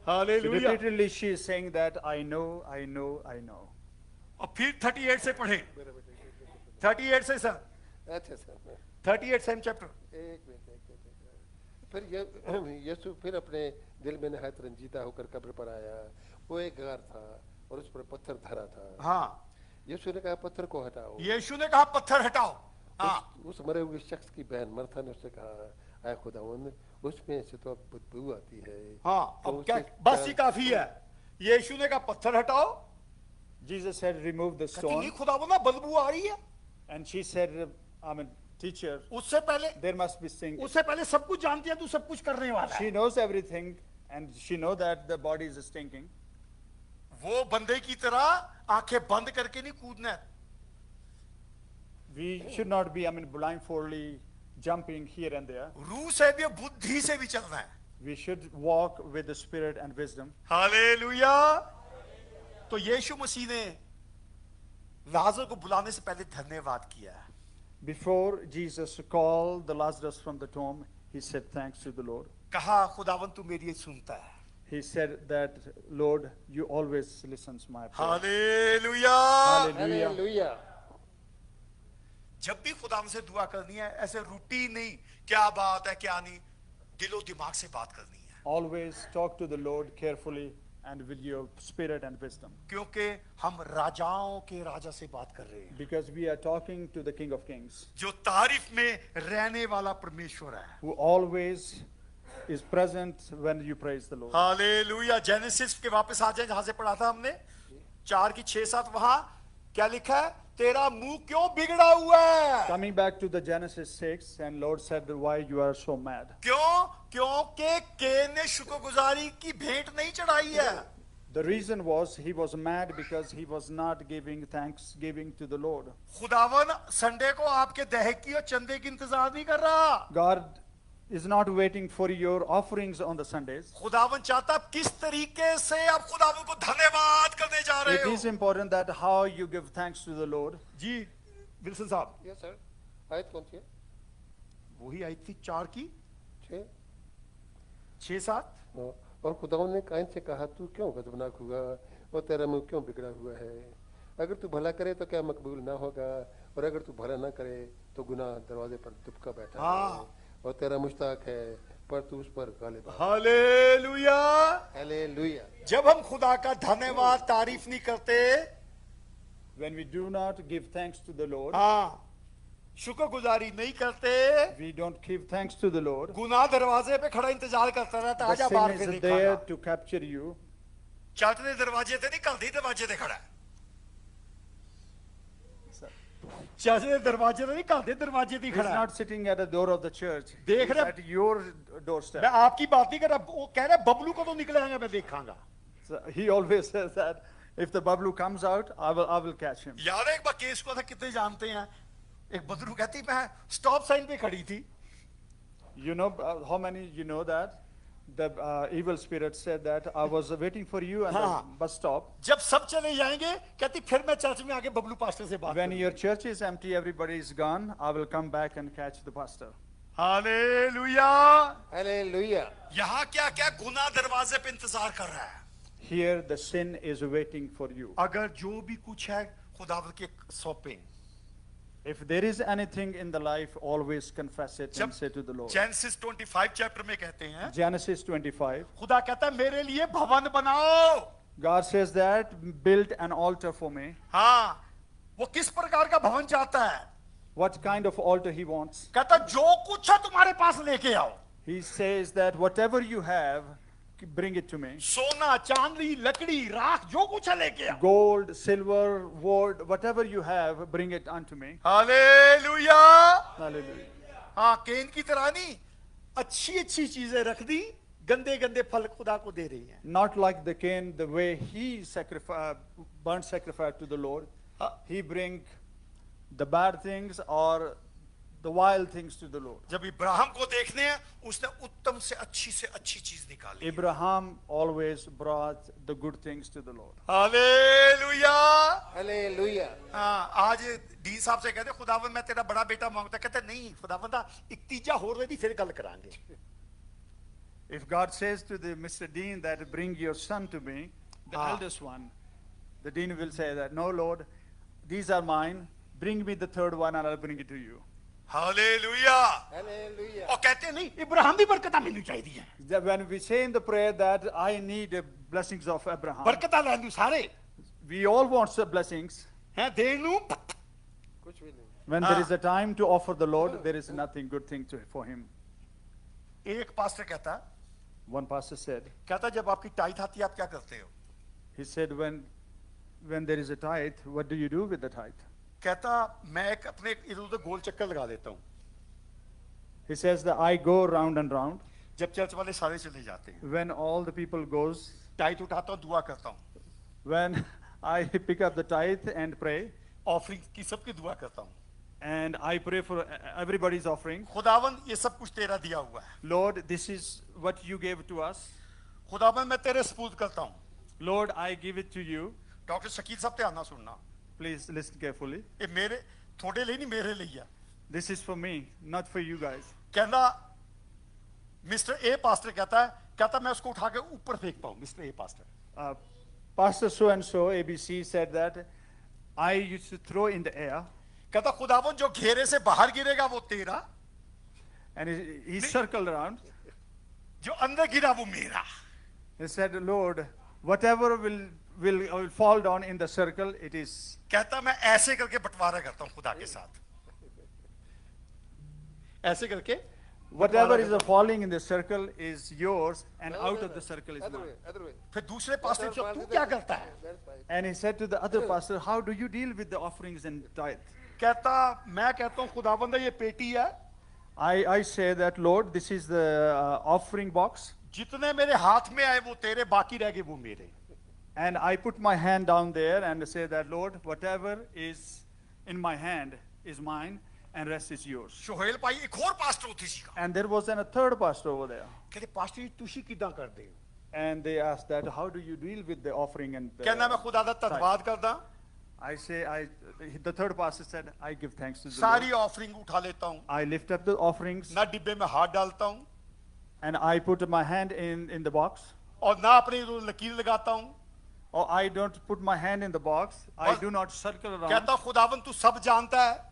Hallelujah. Repeatedly she is saying that I know, I know, I know. और फिर 38 से पढ़े। 38 से सर। अच्छा सर। 38 same chapter. एक मिनट। फिर यीशु फिर अपने दिल में नहायत रंजीदा होकर कब्र पर आया। वो एक गार था और उस पर पत्थर धरा था। हाँ, यीशु ने कहा, पत्थर को हटाओ। यीशु ने कहा पत्थर हटाओ। हाँ, उस मरे हुए शख्स की बहन मरथा ने उससे कहा, आए खुदावंद, उसमें से तो अब बदबू आती है। हाँ, तो अब क्या, उससे बस ही काफी है। यीशु ने कहा पत्थर हटाओ। Jesus had removed the कहती नहीं stone, खुदा बोला बदबू आ रही है। and she said, I mean, teacher, उससे पहले there must be sin. उससे पहले सब कुछ जानती है, तू सब कुछ करने वाला है। She knows everything, and she knows that the body is stinking. वो बंदे की तरह आंखें बंद करके नहीं कूदना है। We should not be, I mean, blindfoldly jumping here and there. रूह से भी बुद्धि से भी चलना है। We should walk with the spirit and wisdom. Hallelujah. तो यीशु मसीह ने लाजर को बुलाने से पहले धन्यवाद किया है। Before Jesus called the Lazarus from the tomb, he said thanks to the Lord. कहा खुदावन तू मेरी सुनता है। He said that, Lord, you always listen to my prayer. Hallelujah. Hallelujah. Hallelujah. जब भी खुदा से दुआ करनी है ऐसे रूटीन नहीं, क्या बात है क्या नहीं, दिलो दिमाग से बात करनी है, Always talk to the Lord carefully and with your spirit and wisdom. क्योंकि हम राजाओं के राजा से बात कर रहे हैं, Because we are talking to the King of Kings, जो तारीफ में रहने वाला परमेश्वर है। who always is present when you praise the Lord. Hallelujah. Genesis के वापस आ जाए जहां से पढ़ा था हमने, 4 की 6-7, वहां क्या लिखा है? तेरा मुंह क्यों बिगड़ा हुआ है? Coming back to the Genesis 6, and Lord said, why you are so mad? क्यों? क्योंकि केन ने शुक्रगुजारी की भेंट नहीं चढ़ाई है। The reason was he was mad because he was not giving thanksgiving to the Lord. खुदावन संडे को आपके दहकी और चंदे की इंतजार नहीं कर रहा। God is not waiting for your offerings on the Sundays. खुदावन चाहता आप किस तरीके से आप खुदावन को धन्यवाद करने जा रहे It हो। is important that how you give thanks to the Lord. जी विल्सन साहब, यस सर। आयत कौन सी है? वही आई थी 4 की 6। 6-7। और खुदावंद ने कायन से कहा, तू क्यों गजबनाक हुआ और तेरा मुंह क्यों बिगड़ा हुआ है? अगर तू भला करे तो क्या मकबूल ना होगा, और अगर तू भला ना करे तो गुनाह दरवाजे पर दुबका बैठा है, और तेरा मुश्ताक है पर तू उस पर गालिब है। हालेलुया। हालेलुया। जब हम खुदा का धन्यवाद तारीफ नहीं करते, When we do not give thanks to the Lord, हाँ, शुक्रगुजारी नहीं करते, we don't give thanks to the Lord. गुनाह दरवाजे पे खड़ा इंतजार करता रहता, The आजा sin बाहर से is there देखा। to capture you. चलते दरवाजे थे नहीं, कल्दी दरवाजे थे खड़ा है। चलते दरवाजे थे नहीं, कल्दी दरवाजे थे He's खड़ा है। not sitting at the door of the church. देख He's रहे- at your doorstep. मैं आपकी बात नहीं कर रहा, वो कह रहा है बबलू को तो निकलेगा मैं देखांगा। So he always says that if the bablu comes out, I will catch him. यार एक बार केस को था, कितने जानते हैं, एक बदलू कहती मैं स्टॉप साइन पे खड़ी थी, You know how many you know that? The evil spirit said that I was waiting for you at the हाँ। bus stop. जब सब चले जाएंगे कहती फिर मैं चर्च में आके बबलू पास्टर से बात When करूंगी। your church is empty, everybody is gone, I will come back and catch the pastor. Hallelujah. Hallelujah. यहाँ क्या क्या गुनाह दरवाजे पे इंतजार कर रहा है। Here the sin is waiting for you. अगर जो भी कुछ है खुदावंद के सौंपे। If there is anything in the life, always confess it and say to the Lord. Genesis 25 chapter में कहते हैं, Genesis 25. खुदा कहता है मेरे लिए भवन बनाओ। God says that build an altar for me. हाँ, वो किस प्रकार का भवन चाहता है? What kind of altar he wants? कहता जो कुछ है तुम्हारे पास लेके आओ। He says that whatever you have, bring it to me. सोना, चांदी, लकड़ी, राख, जो कुछ है लेके आओ। Gold, silver, wood, whatever you have, bring it unto me. Hallelujah. Hallelujah. हाँ, केन की तरह नहीं, अच्छी अच्छी चीजें रख दी, गंदे गंदे फल खुदा को दे रही हैं। Not like the Cain, the way he burnt sacrifice to the Lord. He bring the bad things or the wild things to the Lord. जब इब्राहिम को देखने हैं, उसने उत्तम से अच्छी चीज निकाली। Abraham always brought the good things to the Lord. Hallelujah. Hallelujah. हाँ, आज डी साहब से कहते खुदावंद मैं तेरा बड़ा बेटा मांगता, कहते नहीं खुदावंदा एक तीजा हो रही फिर गल करांगे। If God says to the Mr. Dean that bring your son to me, the eldest one, the dean will say that, no Lord, these are mine, bring me the third one and I'll bring it to you. Hallelujah. Hallelujah. और कहते नहीं इब्राहिम की बरकत मिलनी चाहिए। That when we say in the prayer that I need the blessings of Abraham, बरकत लैंदू सारे we all want the blessings. हैं देनू। कुछ भी नहीं। When there is a time to offer the Lord, there is nothing good thing for him. एक pastor कहता One pastor said, जब आपकी टाइट आती है आप क्या करते हो? he said, when there is a tithe, what do you do with the tithe? कहता मैं एक अपने इधर उधर गोल चक्कर लगा देता हूँ। He says that I go round and round. जब चर्च वाले सारे चले जाते हैं, When all the people goes, tight उठाता हूँ, दुआ करता हूँ, when I pick up the tithe and pray, offering की सबकी दुआ करता हूँ। and I pray for everybody's offering. खुदावंद ये सब कुछ तेरा दिया हुआ है। Lord, this is what you gave to us. खुदावंद मैं तेरे सपूत करता हूँ। Lord, I give it to you. Doctor Shakeel साहब ध्यान ना सुनना, Please listen carefully. ये मेरे थोड़े लिए नहीं मेरे लिए है। This is for me, not for you guys. कहना मिस्टर ए पास्टर कहता मैं उसको उठा के ऊपर फेंक पाऊँ। Mister A pastor Pastor so and so, ABC, said that I used to throw in the air. कहता खुदावन जो घेरे से बाहर गिरेगा वो तेरा, And he circled around. जो अंदर गिरा वो मेरा. He said, Lord, whatever will fall down in the circle, it is. कहता मैं ऐसे करके बंटवारा करता हूं खुदा के साथ, ऐसे करके Whatever is falling in the circle is yours, and out of the circle is Other mine. way, other way. फिर दूसरे पास्टर ने पूछा, तू क्या करता है? That's right. And he said to the other pastor, how do you deal with the offerings and tithe? कहता मैं कहता हूं खुदाबंदा ये पेटी है, I say that, Lord, this is the offering box. जितने मेरे हाथ में आए वो तेरे, बाकी रह गए वो मेरे. And I put my hand down there and say that, Lord, whatever is in my hand is mine, and rest is yours. Sohail भाई एक और पास्टर उठी सी का, And there was a third pastor over there. कहते pastor जी तुसी किदां करदे हो? And they asked that, how do you deal with the offering and कहना मैं खुदा दा धन्यवाद करदा, I say, the third pastor said, I give thanks to the सारी Lord. ऑफरिंग उठा लेता हूं, I lift up the offerings ना डिब्बे में हाथ डालता हूं and I put my hand in the box. और ना अपनी लकीर लगाता हूं. Or I don't put my hand in the box. I और do not circle around. कहता खुदावन तू सब जानता है,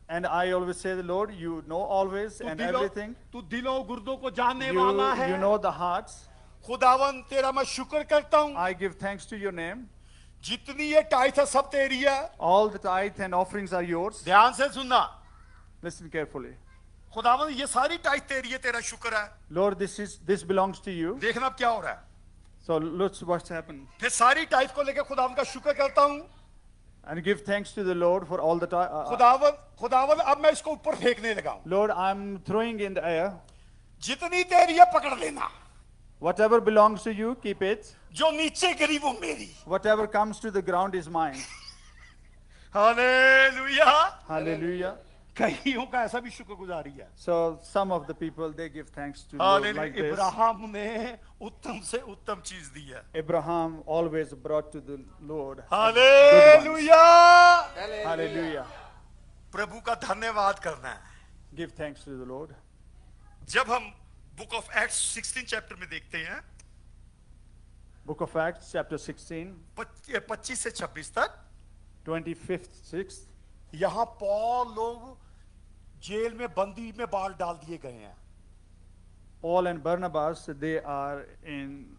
And I always say, the Lord, you know always तू and दिलों everything. तू दिलों गुर्दों को जानने वाला है. You know the hearts. खुदावन तेरा मैं शुक्र करता हूं, I give thanks to your name. जितनी ये टाइथ है सब तेरी है. All the tithe and offerings are yours. ध्यान से सुनना, Listen carefully. खुदावन ये सारी टाइथ तेरी है, तेरा शुक्र है. Lord, this belongs to you. देखना अब क्या हो रहा है. So let's what's happened. फिर सारी टाइथ को लेकर खुदावन का शुक्र करता हूं. And give thanks to the Lord for all the tithe. खुदावन अब मैं इसको ऊपर फेंकने लगा हूं. Lord, I'm throwing in the air. जितनी तेरी है पकड़ लेना, Whatever belongs to you, keep it. जो नीचे गिरी वो मेरी. Whatever comes to the ground is mine. Hallelujah. Hallelujah. कईयों का ऐसा भी शुक्रगुजारी है. So some of the people, they give thanks to the Lord like hallelujah. this. Ibrahim ने उत्तम से उत्तम चीज दी है. Abraham always brought to the Lord. Hallelujah. Hallelujah. प्रभु का धन्यवाद करना है. Give thanks to the Lord. जब हम बुक ऑफ एक्ट्स 16 चैप्टर में देखते हैं, Book of Acts, chapter 16, 25 से 26 तक, 25th, 6th. यहां पौल लोग जेल में बंदी में बाल डाल दिए गए हैं. Paul and Barnabas, they are in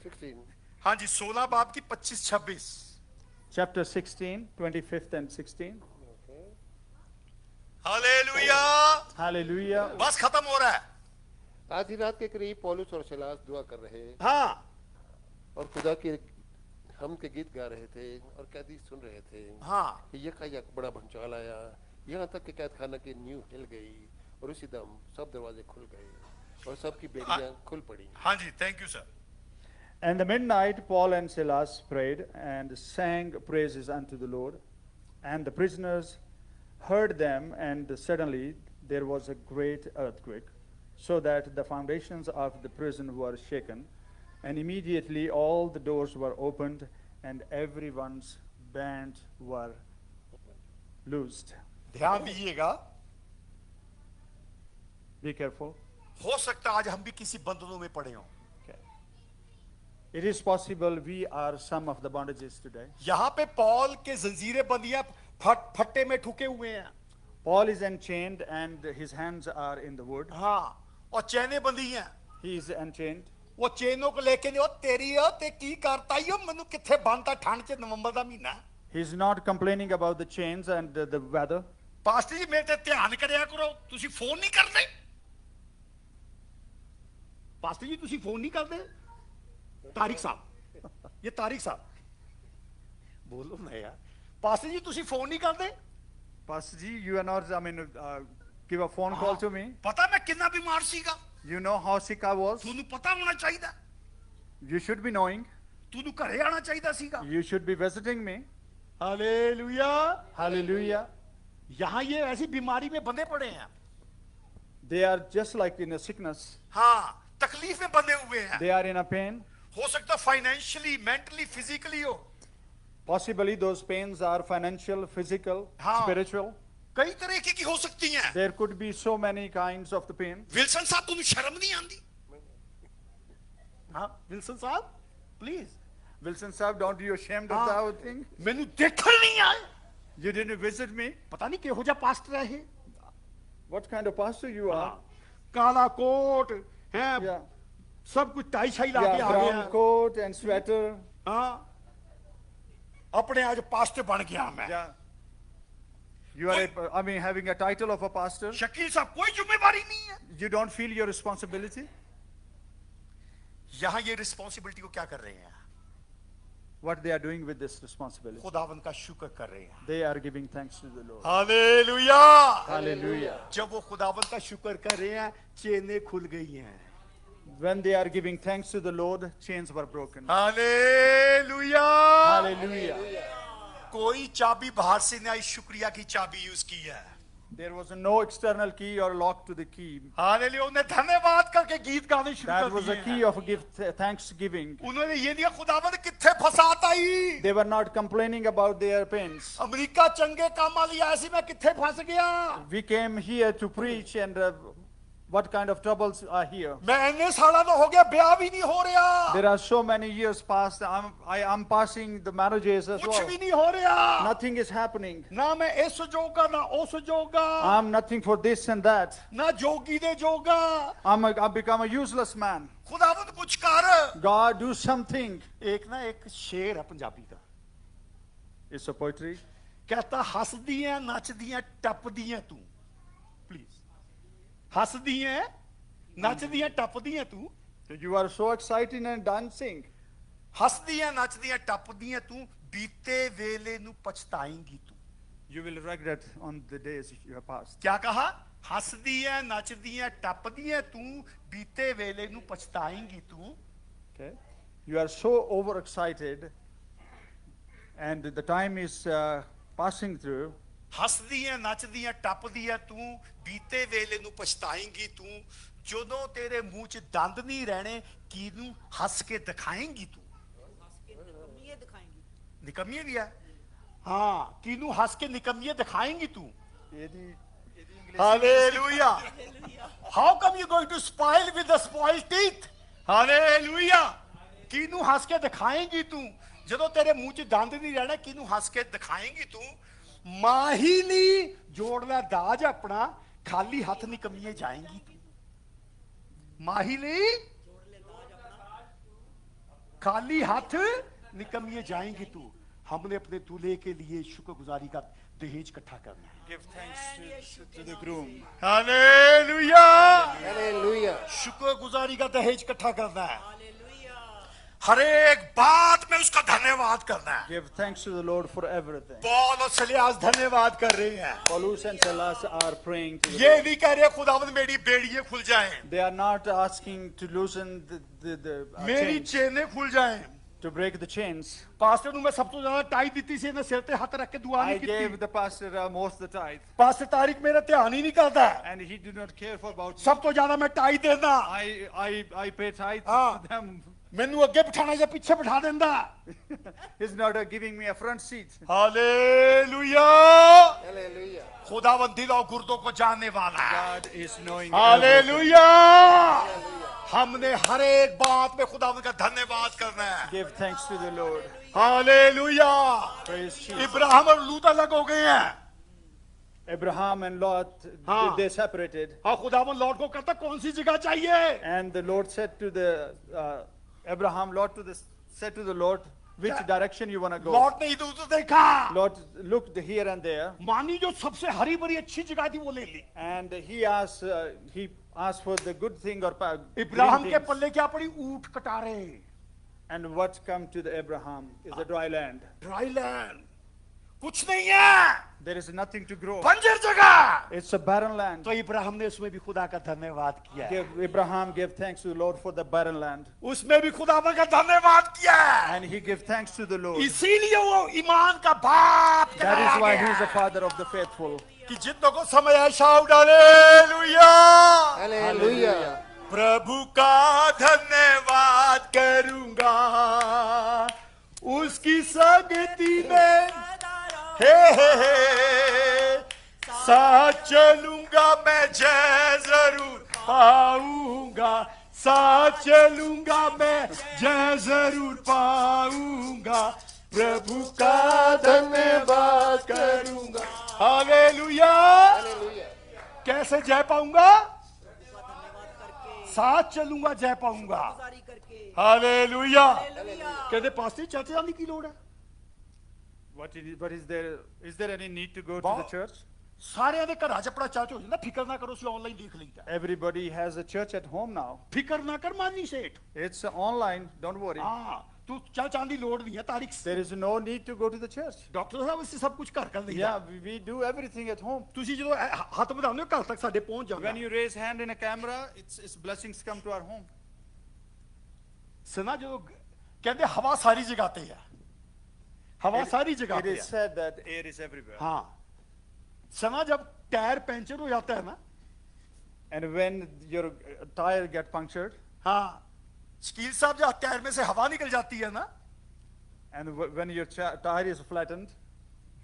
16. हाँ जी, 16 बाब की 25-26. chapter 16, 25th and 16. Okay. Hallelujah. Hallelujah. बस खत्म हो रहा है. आधी रात के करीब पौलुस और सिलास दुआ कर रहे हाँ और खुदा के हम के गीत गा रहे थे और कैदी सुन रहे थे. हाँ. यकायक बड़ा भंचाल आया, यहाँ तक कि कैद खाना की नींव हिल गई और उसी दम सब दरवाजे खुल गए और सबकी बेड़ियां खुल पड़ी. हाँ जी, thank you sir. And the midnight, Paul and Silas prayed and sang praises unto the Lord. And the prisoners heard them, and suddenly there was a great earthquake, so that the foundations of the prison were shaken. And immediately all the doors were opened, and everyone's bands were loosed. ध्यान दीजिएगा, Be careful. हो सकता है आज हम भी किसी बंधनों में पड़े हों. Okay. It is possible we are some of the bondages today. यहाँ पे पौल के जंजीरें बंदियां फट्टे में ठुके हुए हैं. Paul is unchained, and his hands are in the wood. हाँ, और चैने बंदी हैं. He is unchained. वो चैनों को लेके नहीं, ओ तेरी हो ते की करता ही हो, मैनू किथे बांधता ठंड च नवंबर दा महीना. He is not complaining about the chains and the weather. Pastor जी मेरे ते ध्यान करया करो, तुसी फोन नहीं करते. पास्टर जी तुसी फोन नहीं करते. तारिक साहब, ये तारिक साहब बोलो ना यार. पास्टर जी तुसी फोन नहीं करते. Pastor Ji, you are not, give a phone call to me. पता मैं कितना बीमार सीगा. You know how sick I was. तूनु पता होना चाहिए. You should be knowing. तूनु घरे आना चाहिए सीगा. You should be visiting me. Hallelujah. Hallelujah. यहाँ ये ऐसी बीमारी में बंधे पड़े हैं. They are just like in a sickness. हाँ, तकलीफ में बंधे हुए हैं. They are in a pain. हो सकता फाइनेंशियली, मेंटली, फिजिकली हो. Possibly those pains are financial, physical, हाँ. spiritual. कई तरह की हो सकती हैं. There could be so many kinds of the pain. Wilson साहब तुम शर्म नहीं आती. हाँ विल्सन साहब please. Wilson Saab, don't you ashamed of the whole thing? मैनू देखण नहीं आए, You didn't visit me? पता नहीं किहो जा पास्टर है ये। What kind of pastor you are? काला कोट है, Yeah. सब कुछ टाई शाई लाके Yeah, आ brown गया। coat and sweater. हाँ, अपने आज पास्टर बन गया मैं। Yeah. You are, having a title of a pastor. Shakeel साहब कोई जिम्मेवारी नहीं है। You don't feel your responsibility? यहाँ ये रिस्पॉन्सिबिलिटी को क्या कर रहे हैं? What they are doing with this responsibility? खुदावन का शुक्र कर रहे हैं। They are giving thanks to the Lord. Hallelujah. Hallelujah. जब वो खुदावन का शुक्र कर रहे हैं, चेनें खुल गई हैं। When they are giving thanks to the Lord, chains were broken. Hallelujah. Hallelujah. कोई चाबी बाहर से नहीं आई, शुक्रिया की चाबी यूज की है। There was no external key or lock to the key. Hallelujah. उन्हें धन्यवाद करके गीत गाने शुरू That कर was a दिए key हैं। of thanksgiving. उन्होंने ये नहीं कहा खुदावन किथे फसाता ही। They were not complaining about their pains. America चंगे काम वाली ऐसी मैं किथे फंस गया। We came here to preach, and what kind of troubles are here? मैं इतने साल तो हो गया, ब्याह भी नहीं हो रहा, There are so many years past. I'm passing the marriages as कुछ well. भी नहीं हो रहा। Nothing is happening. ना मैं इस जोगा ना उस जोगा, I'm nothing for this and that. ना जोगी दे जोगा। I've become a useless man. खुदावंद कुछ कर। God, do something. एक शेर है पंजाबी का, It's a poetry. कहता हंसदी है नचदी है टपदी है तू। प्लीज, हंसदी है नचदी है टपदी है तू। You are so excited and dancing. हंसदी है नचदी है टपदी है तू, बीते वेले नू पछताएंगी तू। You will regret on the days you have passed. क्या कहा? हंसदी है नचदी है टपदी है तू, बीते वेले नू पछताएंगी तू। Okay? You are so overexcited, and the time is passing through. हंसदी है नचदी है टपदी है तू, बीते वेले नू पछताएंगी तू। ਜਦੋਂ तेरे मुंह च दंद नहीं रहने, किनू हंस के दिखाएंगी तू। निकम्मिये भी है, हाँ, किनू हंस के निकम्मिये दिखाएंगी तू। Hallelujah. How come you going to spoil with the spoiled teeth? Hallelujah. किनू हंस के दिखाएंगी तू, ਜਦੋਂ तेरे मुंह च दंद नहीं रहना, किनू हंस के दिखाएंगी तू। माही नहीं जोड़ ले दाज अपना, खाली हाथ निकम्मिये जाएंगी तू। माही नहीं खाली हाथ निकम्मिये जाएंगी तू। हमने अपने दूल्हे के लिए शुक्रगुजारी का दहेज इकट्ठा करना है। Give thanks to the groom. Hallelujah. Hallelujah. शुक्रगुजारी का दहेज इकट्ठा करना है। हर एक बात में उसका धन्यवाद करना है। Give thanks to the Lord for everything. Paul और सिलास धन्यवाद कर रहे हैं। Paulus and Silas are praying to the ये Lord. नहीं कह रहे खुदावंद मेरी बेड़ियां खुल जाएं, They are not asking to loosen the मेरी chains, चेनें खुल जाएं। to break the chains. Pastor ਨੂੰ मैं सब तो ज्यादा टाई दी सी, इन्हें सिर ते हाथ रख के दुआ I नहीं की gave थी। the pastor most the tithe, pastor Tariq मेरा ध्यान ही नहीं करता, and he did not care for about me. सब तो ज्यादा मैं टाई देना। I pay tithe हाँ। to them. मैनू अगे बिठाना या पीछे बिठा देंदा। He's not giving me a front seat. Hallelujah. Hallelujah. खुदावंद दिल और गुर्दों को जानने वाला है। God is knowing everything. Hallelujah. हमने हर एक बात में खुदावंद का धन्यवाद करना है। Give thanks to the Lord. Hallelujah. Praise Jesus. Ibrahim और लूत अलग हो गए हैं। Abraham and Lot, हाँ। they separated. हाँ, खुदावंद लौट को कहता कौन सी जगह चाहिए? And the Lord said to the said to the Lord, which direction you want to go? लौट ने इधर उधर देखा। Lord looked here and there, मानी जो सबसे हरी भरी अच्छी जगह थी वो ले ली। and he asked for the good thing or green Ibrahim के things. पल्ले क्या पड़ी? ऊंट Katare, And what come to the Abraham is a dry land. Dry land, कुछ नहीं है, There is nothing to grow. बंजर जगह। It's a barren land. तो इब्राहिम ने उसमें भी खुदा का धन्यवाद किया। Abraham gave thanks to the Lord for the barren land, उसमें भी खुदावन का धन्यवाद किया। and he gave thanks to the Lord. इसीलिए वो ईमान का बाप That कहलाया is why गया he is a है। father of the faithful. कि जितनों को समय है शाउट हालेलुया। हालेलुया। प्रभु का धन्यवाद करूंगा, उसकी संगति में हे साथ चलूंगा मैं, जय जरूर पाऊंगा, साथ चलूंगा मैं, जय जरूर पाऊंगा, प्रभु का धन्यवाद करूंगा। हालेलुया। कैसे जय पाऊंगा? साथ चलूंगा, जय पाऊंगा। हालेलुया। कहते पास्टर चर्च जाने की लोड़ है? Is there any need to go to the church? सारे दे घर च अपना चर्च हो जाता, फिकर ना करो, ऑनलाइन देख लीजिए। Everybody has a church at home now. फिकर ना कर मानी सेठ। It's online, don't worry. हाँ, तू चर्च आने की लोड़ नहीं है तारीख से। There is no need to go to the church. Doctor साहब इससे सब कुछ घर कर लेंगे। Yeah, we do everything at home. ਤੁਸੀਂ ਜਦੋਂ ਹੱਥ ਵਧਾਉਂਦੇ ਹੋ ਘਰ ਤੱਕ ਸਾਡੇ ਪਹੁੰਚ ਜਾਂਦਾ। When you raise hand in a camera, its blessings come to our home. सुना जो कहते हवा सारी जगह पे है, हवा सारी जगह It पे is है। said that air is everywhere. हाँ, सुना जब टायर पंचर हो जाता है ना, And when your tire get punctured, हाँ, शकील साहब जब टायर में से हवा निकल जाती है ना, and when your tire is flattened,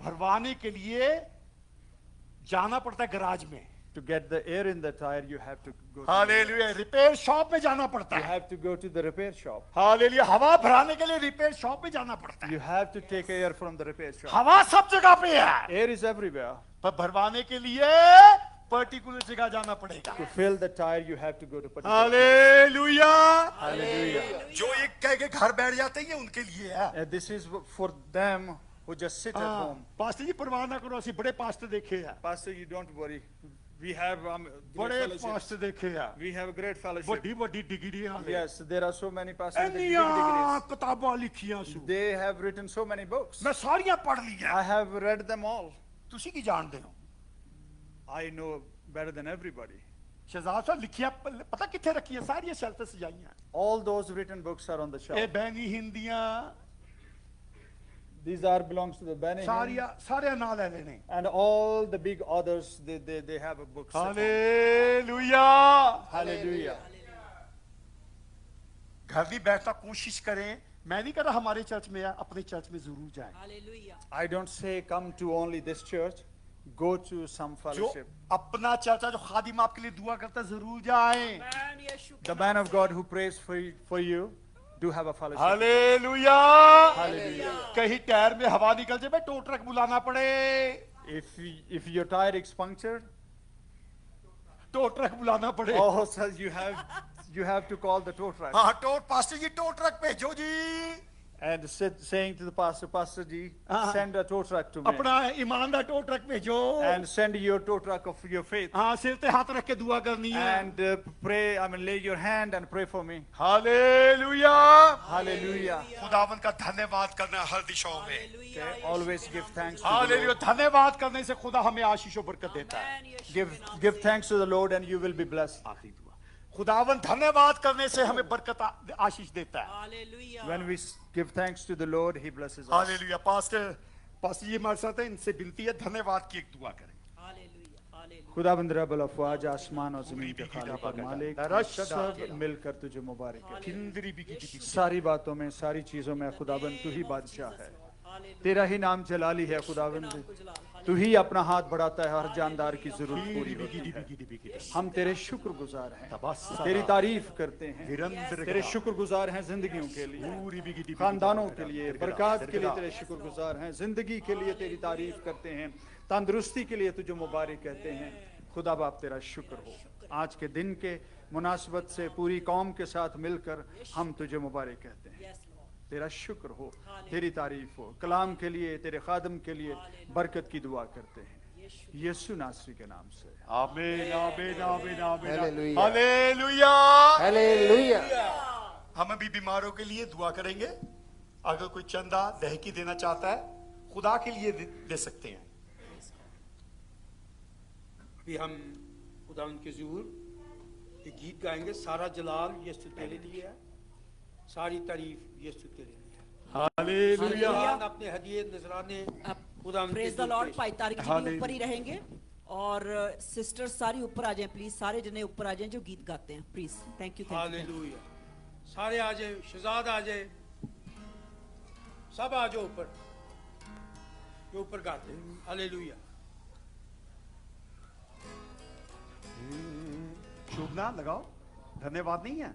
भरवाने के लिए जाना पड़ता है गराज में। to get the air in the tire, you have to go. Hallelujah, repair shop में जाना पड़ता You है। have to go to the repair shop. Hallelujah, हवा भराने के लिए रिपेयर शॉप में जाना पड़ता है। You have to take air from the repair shop. हवा सब जगह पे है, Air is everywhere. पर भरवाने के लिए पर्टिकुलर जगह जाना पड़ेगा। To fill the tire, you have to go to particular. Hallelujah. Hallelujah. जो एक कह के घर बैठ जाते हैं उनके लिए है। This is for them who just sit at home. Pastor जी परवाह ना करो, ਅਸੀਂ बड़े पास्टर देखे हैं, Pastor, you don't worry. We have great बड़े fellowship. पास्टर देखे हैं, We have a great fellowship. ਵੱਡੀ ਵੱਡੀ ਡਿਗਰੀਆਂ ਵਾਲੇ। Yes, there are so many pastors with big ਇੰਨੀਆਂ degrees. ਕਿਤਾਬਾਂ ਲਿਖੀਆਂ ਸੂ, They have written so many books. ਮੈਂ ਸਾਰੀਆਂ ਪੜ੍ਹ ਲਈਆਂ। I have read them all. ਤੁਸੀਂ ਕੀ ਜਾਣਦੇ ਹੋ? I know better than everybody. Shahzad ਸਾਹਿਬ ਲਿਖਿਆ ਪਤਾ ਕਿੱਥੇ ਰੱਖੀਆਂ? ਸਾਰੀਆਂ ਸ਼ੈਲਫ ਤੇ ਸਜਾਈਆਂ। All those written books are on the ਇਹ shelf. ਬੈਨੀ ਹਿੰਦੀਆਂ These are belongs to the Beni Hinn. ਸਾਰਿਆਂ ਨਾਂ ਲੈ ਲੈਣੇ। And all the big authors, they have a book. set on. Hallelujah. Hallelujah. घर भी बैठना कोशिश करें। मैं नहीं कह रहा हमारे चर्च में या अपने चर्च में जरूर जाएं। I don't say come to only this church. Go to some जो fellowship. अपना चर्च है, जो खादिम आपके लिए दुआ करता है, जरूर जाएं। The man of God who prays for you, do have a fellowship. Hallelujah. Hallelujah. कहीं टायर में हवा निकल जाए, मैं टो ट्रक बुलाना पड़े, If your tire is punctured, tow truck बुलाना पड़े। oh, so you have to call the tow truck हाँ, tow pastor ji tow truck भेजो जी। and saying to the pastor ji, हाँ। send a tow truck to me अपना ईमान दा to truck भेजो। and send your tow truck of your faith हाँ, सिर पे हाथ रख के दुआ करनी है। and pray. I mean, lay your hand and pray for me. Hallelujah. Hallelujah. खुदावन का धन्यवाद करना हर दिशाओं में। Okay, always give thanks to the hallelujah. Lord. धन्यवाद करने से खुदा हमें आशीष और बरकत देता है। Give thanks to the Lord and you will be blessed. आखिरी दुआ, खुदावन धन्यवाद करने से हमें बरकत आशीष देता है। When we give thanks to the Lord, He blesses us. Hallelujah. Pastor जी हमारे साथ है, इनसे विनती है धन्यवाद की एक दुआ करें। खुदाबंद रब्बुल अफ़वाज, आसमान और ज़मीन के खालिक और मालिक, सब मिलकर तुझे मुबारक है। किंदरी भी की सारी बातों में, सारी चीजों में खुदाबंद तू ही बादशाह है, तेरा ही नाम जलाली है। खुदाबंद तू ही अपना हाथ बढ़ाता है, हर जानदार की जरूरत पूरी होती है। हम तेरे शुक्रगुजार हैं, तेरी तारीफ करते हैं, तेरे शुक्रगुजार हैं जिंदगियों के लिए, खानदानों के लिए, बरकत के लिए तेरे शुक्रगुजार हैं, जिंदगी के लिए तेरी तारीफ करते हैं, तंदुरुस्ती के लिए तुझे मुबारक कहते हैं। खुदा बाप तेरा शुक्र हो, आज के दिन के मुनासबत से पूरी कौम के साथ मिलकर हम तुझे मुबारक कहते हैं। तेरा शुक्र हो, तेरी तारीफ हो। कलाम के लिए, तेरे खादम के लिए बरकत की दुआ करते हैं यीशु नासरी के नाम से। आमीन आमीन आमीन आमीन। हालेलुया। हालेलुया। हालेलुया। हम अभी बीमारों के लिए दुआ करेंगे। अगर कोई चंदा दहकी देना चाहता है, खुदा के लिए दे सकते हैं। अभी हम खुदा उनके ज़ुहूर एक गीत गाएंगे। सारा जलाल यीशु तेरे लिए है, सारी तारीफ यीशु तेरे लिए है। हालेलुया। कुरान अपने हदिये नजराने खुदा उनके प्रेज द ज़ुहूर लॉर्ड। पेश भाई तारिक जी भी ऊपर ही रहेंगे और सिस्टर्स सारी ऊपर आ जाएं प्लीज। सारे जने ऊपर आ जाएं जो गीत गाते हैं प्लीज। Thank you. हालेलुया। सारे आ जाए, शहजाद आ जाए, सब आ जाओ ऊपर जो ऊपर गाते हैं। हालेलुया। शुभ नाम लगाओ, धन्यवाद नहीं है।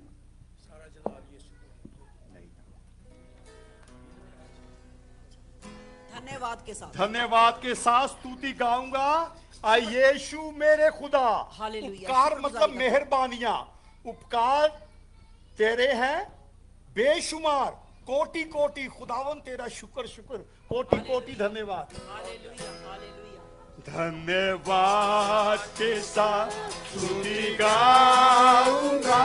धन्यवाद के साथ धन्यवाद के साथ स्तुति गाऊंगा। आ यीशु मेरे खुदा। हालेलुया, उपकार शुक्रगुजारी मतलब करता हूं। मेहरबानियां, उपकार तेरे हैं बेशुमार, कोटि कोटि। खुदावन तेरा शुक्र शुक्र, कोटि कोटि धन्यवाद। Hallelujah, hallelujah. धन्यवाद के साथ स्तुति गाऊंगा।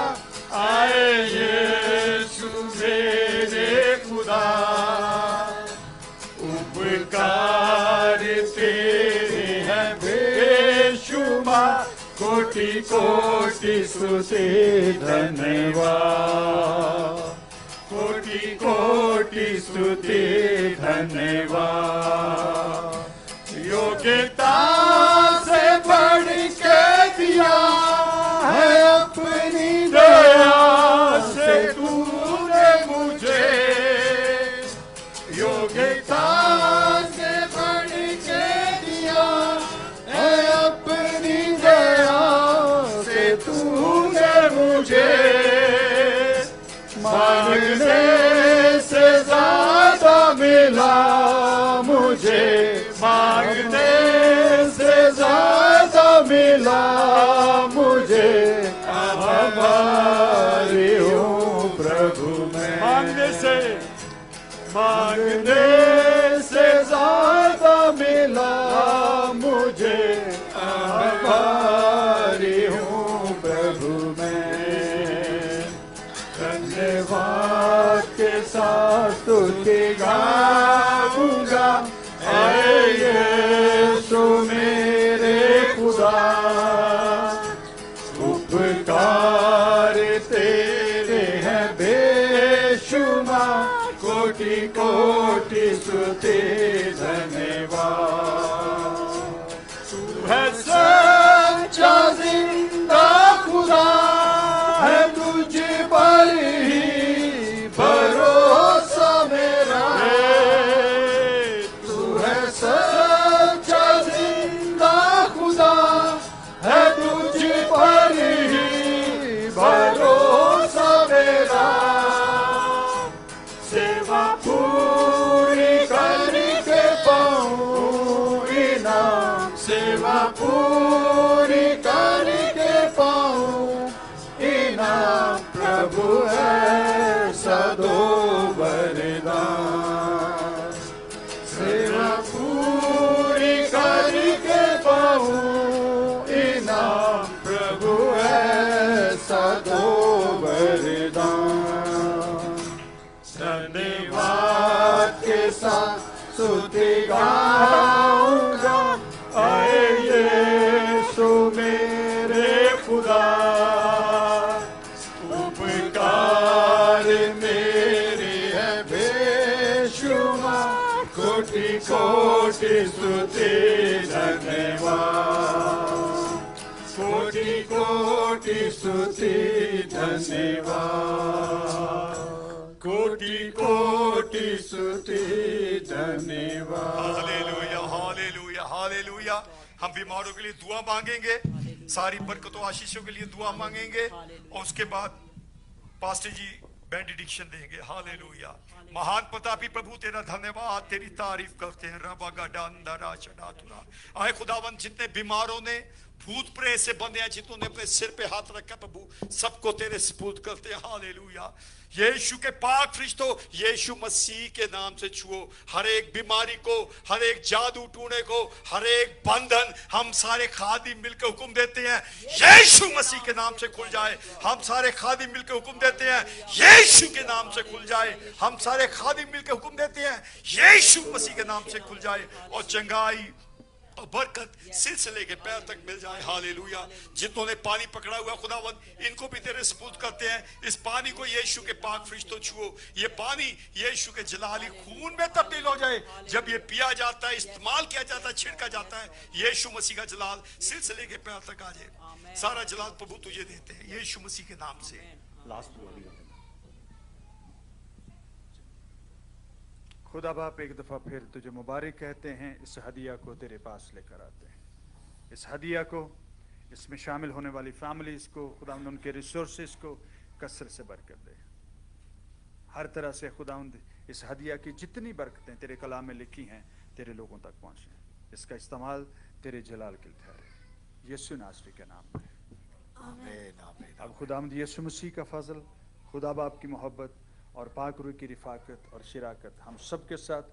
आए यीशु मेरे खुदा, उपकार तेरे हैं बेशुमार, कोटि कोटि स्तुति धन्यवाद, कोटि कोटि स्तुति धन्यवाद। योग्यता से बढ़ के दिया है अपनी दया से तूने मुझे, योग्यता से बढ़ के दिया है अपनी दया से तूने मुझे, मांगने से ज्यादा मिला मुझे, मांगने से ज्यादा मिला मुझे, आभारी हूँ प्रभु मैं। मांगने से ज्यादा मिला मुझे, आभारी हूँ प्रभु मैं। धन्यवाद के साथ स्तुति गाऊंगा। आए यीशु मेरे खुदा, उपकार तेरे हैं बेशुमार, कोटि कोटि स्तुति धन्यवाद। तू है सच्चा जिंदा खुदा, है तुझ पर ही भरोसा मेरा। तू है सच्चा जिंदा खुदा, है तुझ पर ही भरोसा मेरा। सेवा पूरी करके पाऊं इनाम, सेवा पूरी करके पाऊं इनाम, प्रभु ऐसा दो वरदान। सेवा पूरी करके पाऊं इनाम, प्रभु ऐसा दो वरदान। धन्यवाद के साथ स्तुति गाऊंगा। आए यीशु मेरे खुदा, उपकार मेरे है बेशुमार, कोटि कोटि स्तुति धन्यवाद, कोटि कोटि स्तुति धन्यवाद, कोटि कोटि स्तुति धन्यवाद। Hallelujah, hallelujah, hallelujah. हम बीमारों के लिए दुआ मांगेंगे, सारी बरकतों आशीषों के लिए दुआ मांगेंगे, और उसके बाद पास्टर जी बेनेडिक्शन देंगे। हालेलुया। महान प्रतापी प्रभु तेरा धन्यवाद, तेरी तारीफ करते हैं। रबा गडांदरा चढ़ातुरा। आए खुदावन, जितने बीमारों ने भूत प्रेत से बंधे हैं, जितने अपने सिर पे हाथ रखा प्रभु, सबको तेरे सपुर्द करते हैं। हालेलुया। यीशु के पाक फरिश्तों, यीशु मसीह के नाम से छुओ हर एक बीमारी को, हर एक जादू टूने को, हर एक बंधन हम सारे खादिम मिलकर हुक्म देते हैं यीशु मसीह के नाम से खुल जाए। हम सारे खादिम मिलकर हुक्म देते हैं यीशु के नाम से खुल जाए। हम सारे खादिम मिलकर हुक्म देते हैं यीशु मसीह के नाम से खुल जाए, और चंगाई और बरकत सिर से लेके पैर तक मिल जाए। हालेलुया। जितनों ने पानी पकड़ा हुआ खुदावन, इनको भी तेरे सपुर्द करते हैं। इस पानी को यीशु के पाक फरिश्तों छुओ, ये पानी यीशु के जलाली खून में तब्दील हो जाए। जब ये पिया जाता है, इस्तेमाल किया जाता है, छिड़का जाता है, यीशु मसीह का जलाल सिर से लेके पैर तक आ जाए। सारा जलाल प्रभु तुझे देते हैं यीशु मसीह के नाम से। लास्ट खुदा बाप, एक दफ़ा फिर तुझे मुबारक कहते हैं। इस हदिया को तेरे पास लेकर आते हैं। इस हदिया को, इसमें शामिल होने वाली फैमिलीज़ को खुदा उनके रिसोर्सेज को कसरत से बरकत दे। हर तरह से खुदावंद इस हदिया की जितनी बरकतें तेरे कलाम में लिखी हैं तेरे लोगों तक पहुंचे, इसका इस्तेमाल तेरे जलाल के लिए ठहरे, यीशु नासरी के नाम में आमीन आमीन। अब खुदावंद यीशु मसीह का फजल, खुदा बाप की मोहब्बत और पाक रूह की रिफाकत और शिराकत हम सब के साथ,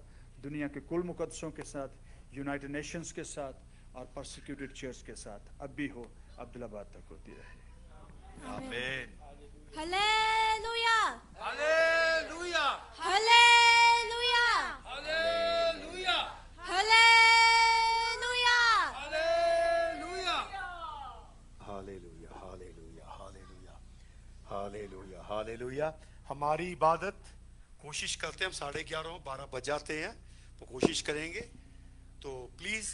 दुनिया के कुल मुकद्दसों के साथ, यूनाइटेड नेशंस के साथ और परसिक्यूटेड चर्च के साथ अब भी हो, अब्दुल्लाबाद तक होती रहे। आमीन। Hallelujah hallelujah hallelujah hallelujah hallelujah hallelujah hallelujah hallelujah hallelujah hallelujah hallelujah. हमारी इबादत कोशिश करते हैं, हम 11:30 12 बज जाते हैं, तो कोशिश करेंगे, तो प्लीज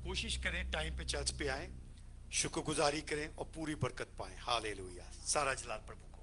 कोशिश करें टाइम पे चर्च पे आए, शुक्रगुजारी करें और पूरी बरकत पाएं। हालेलुया। सारा जलाल प्रभु को।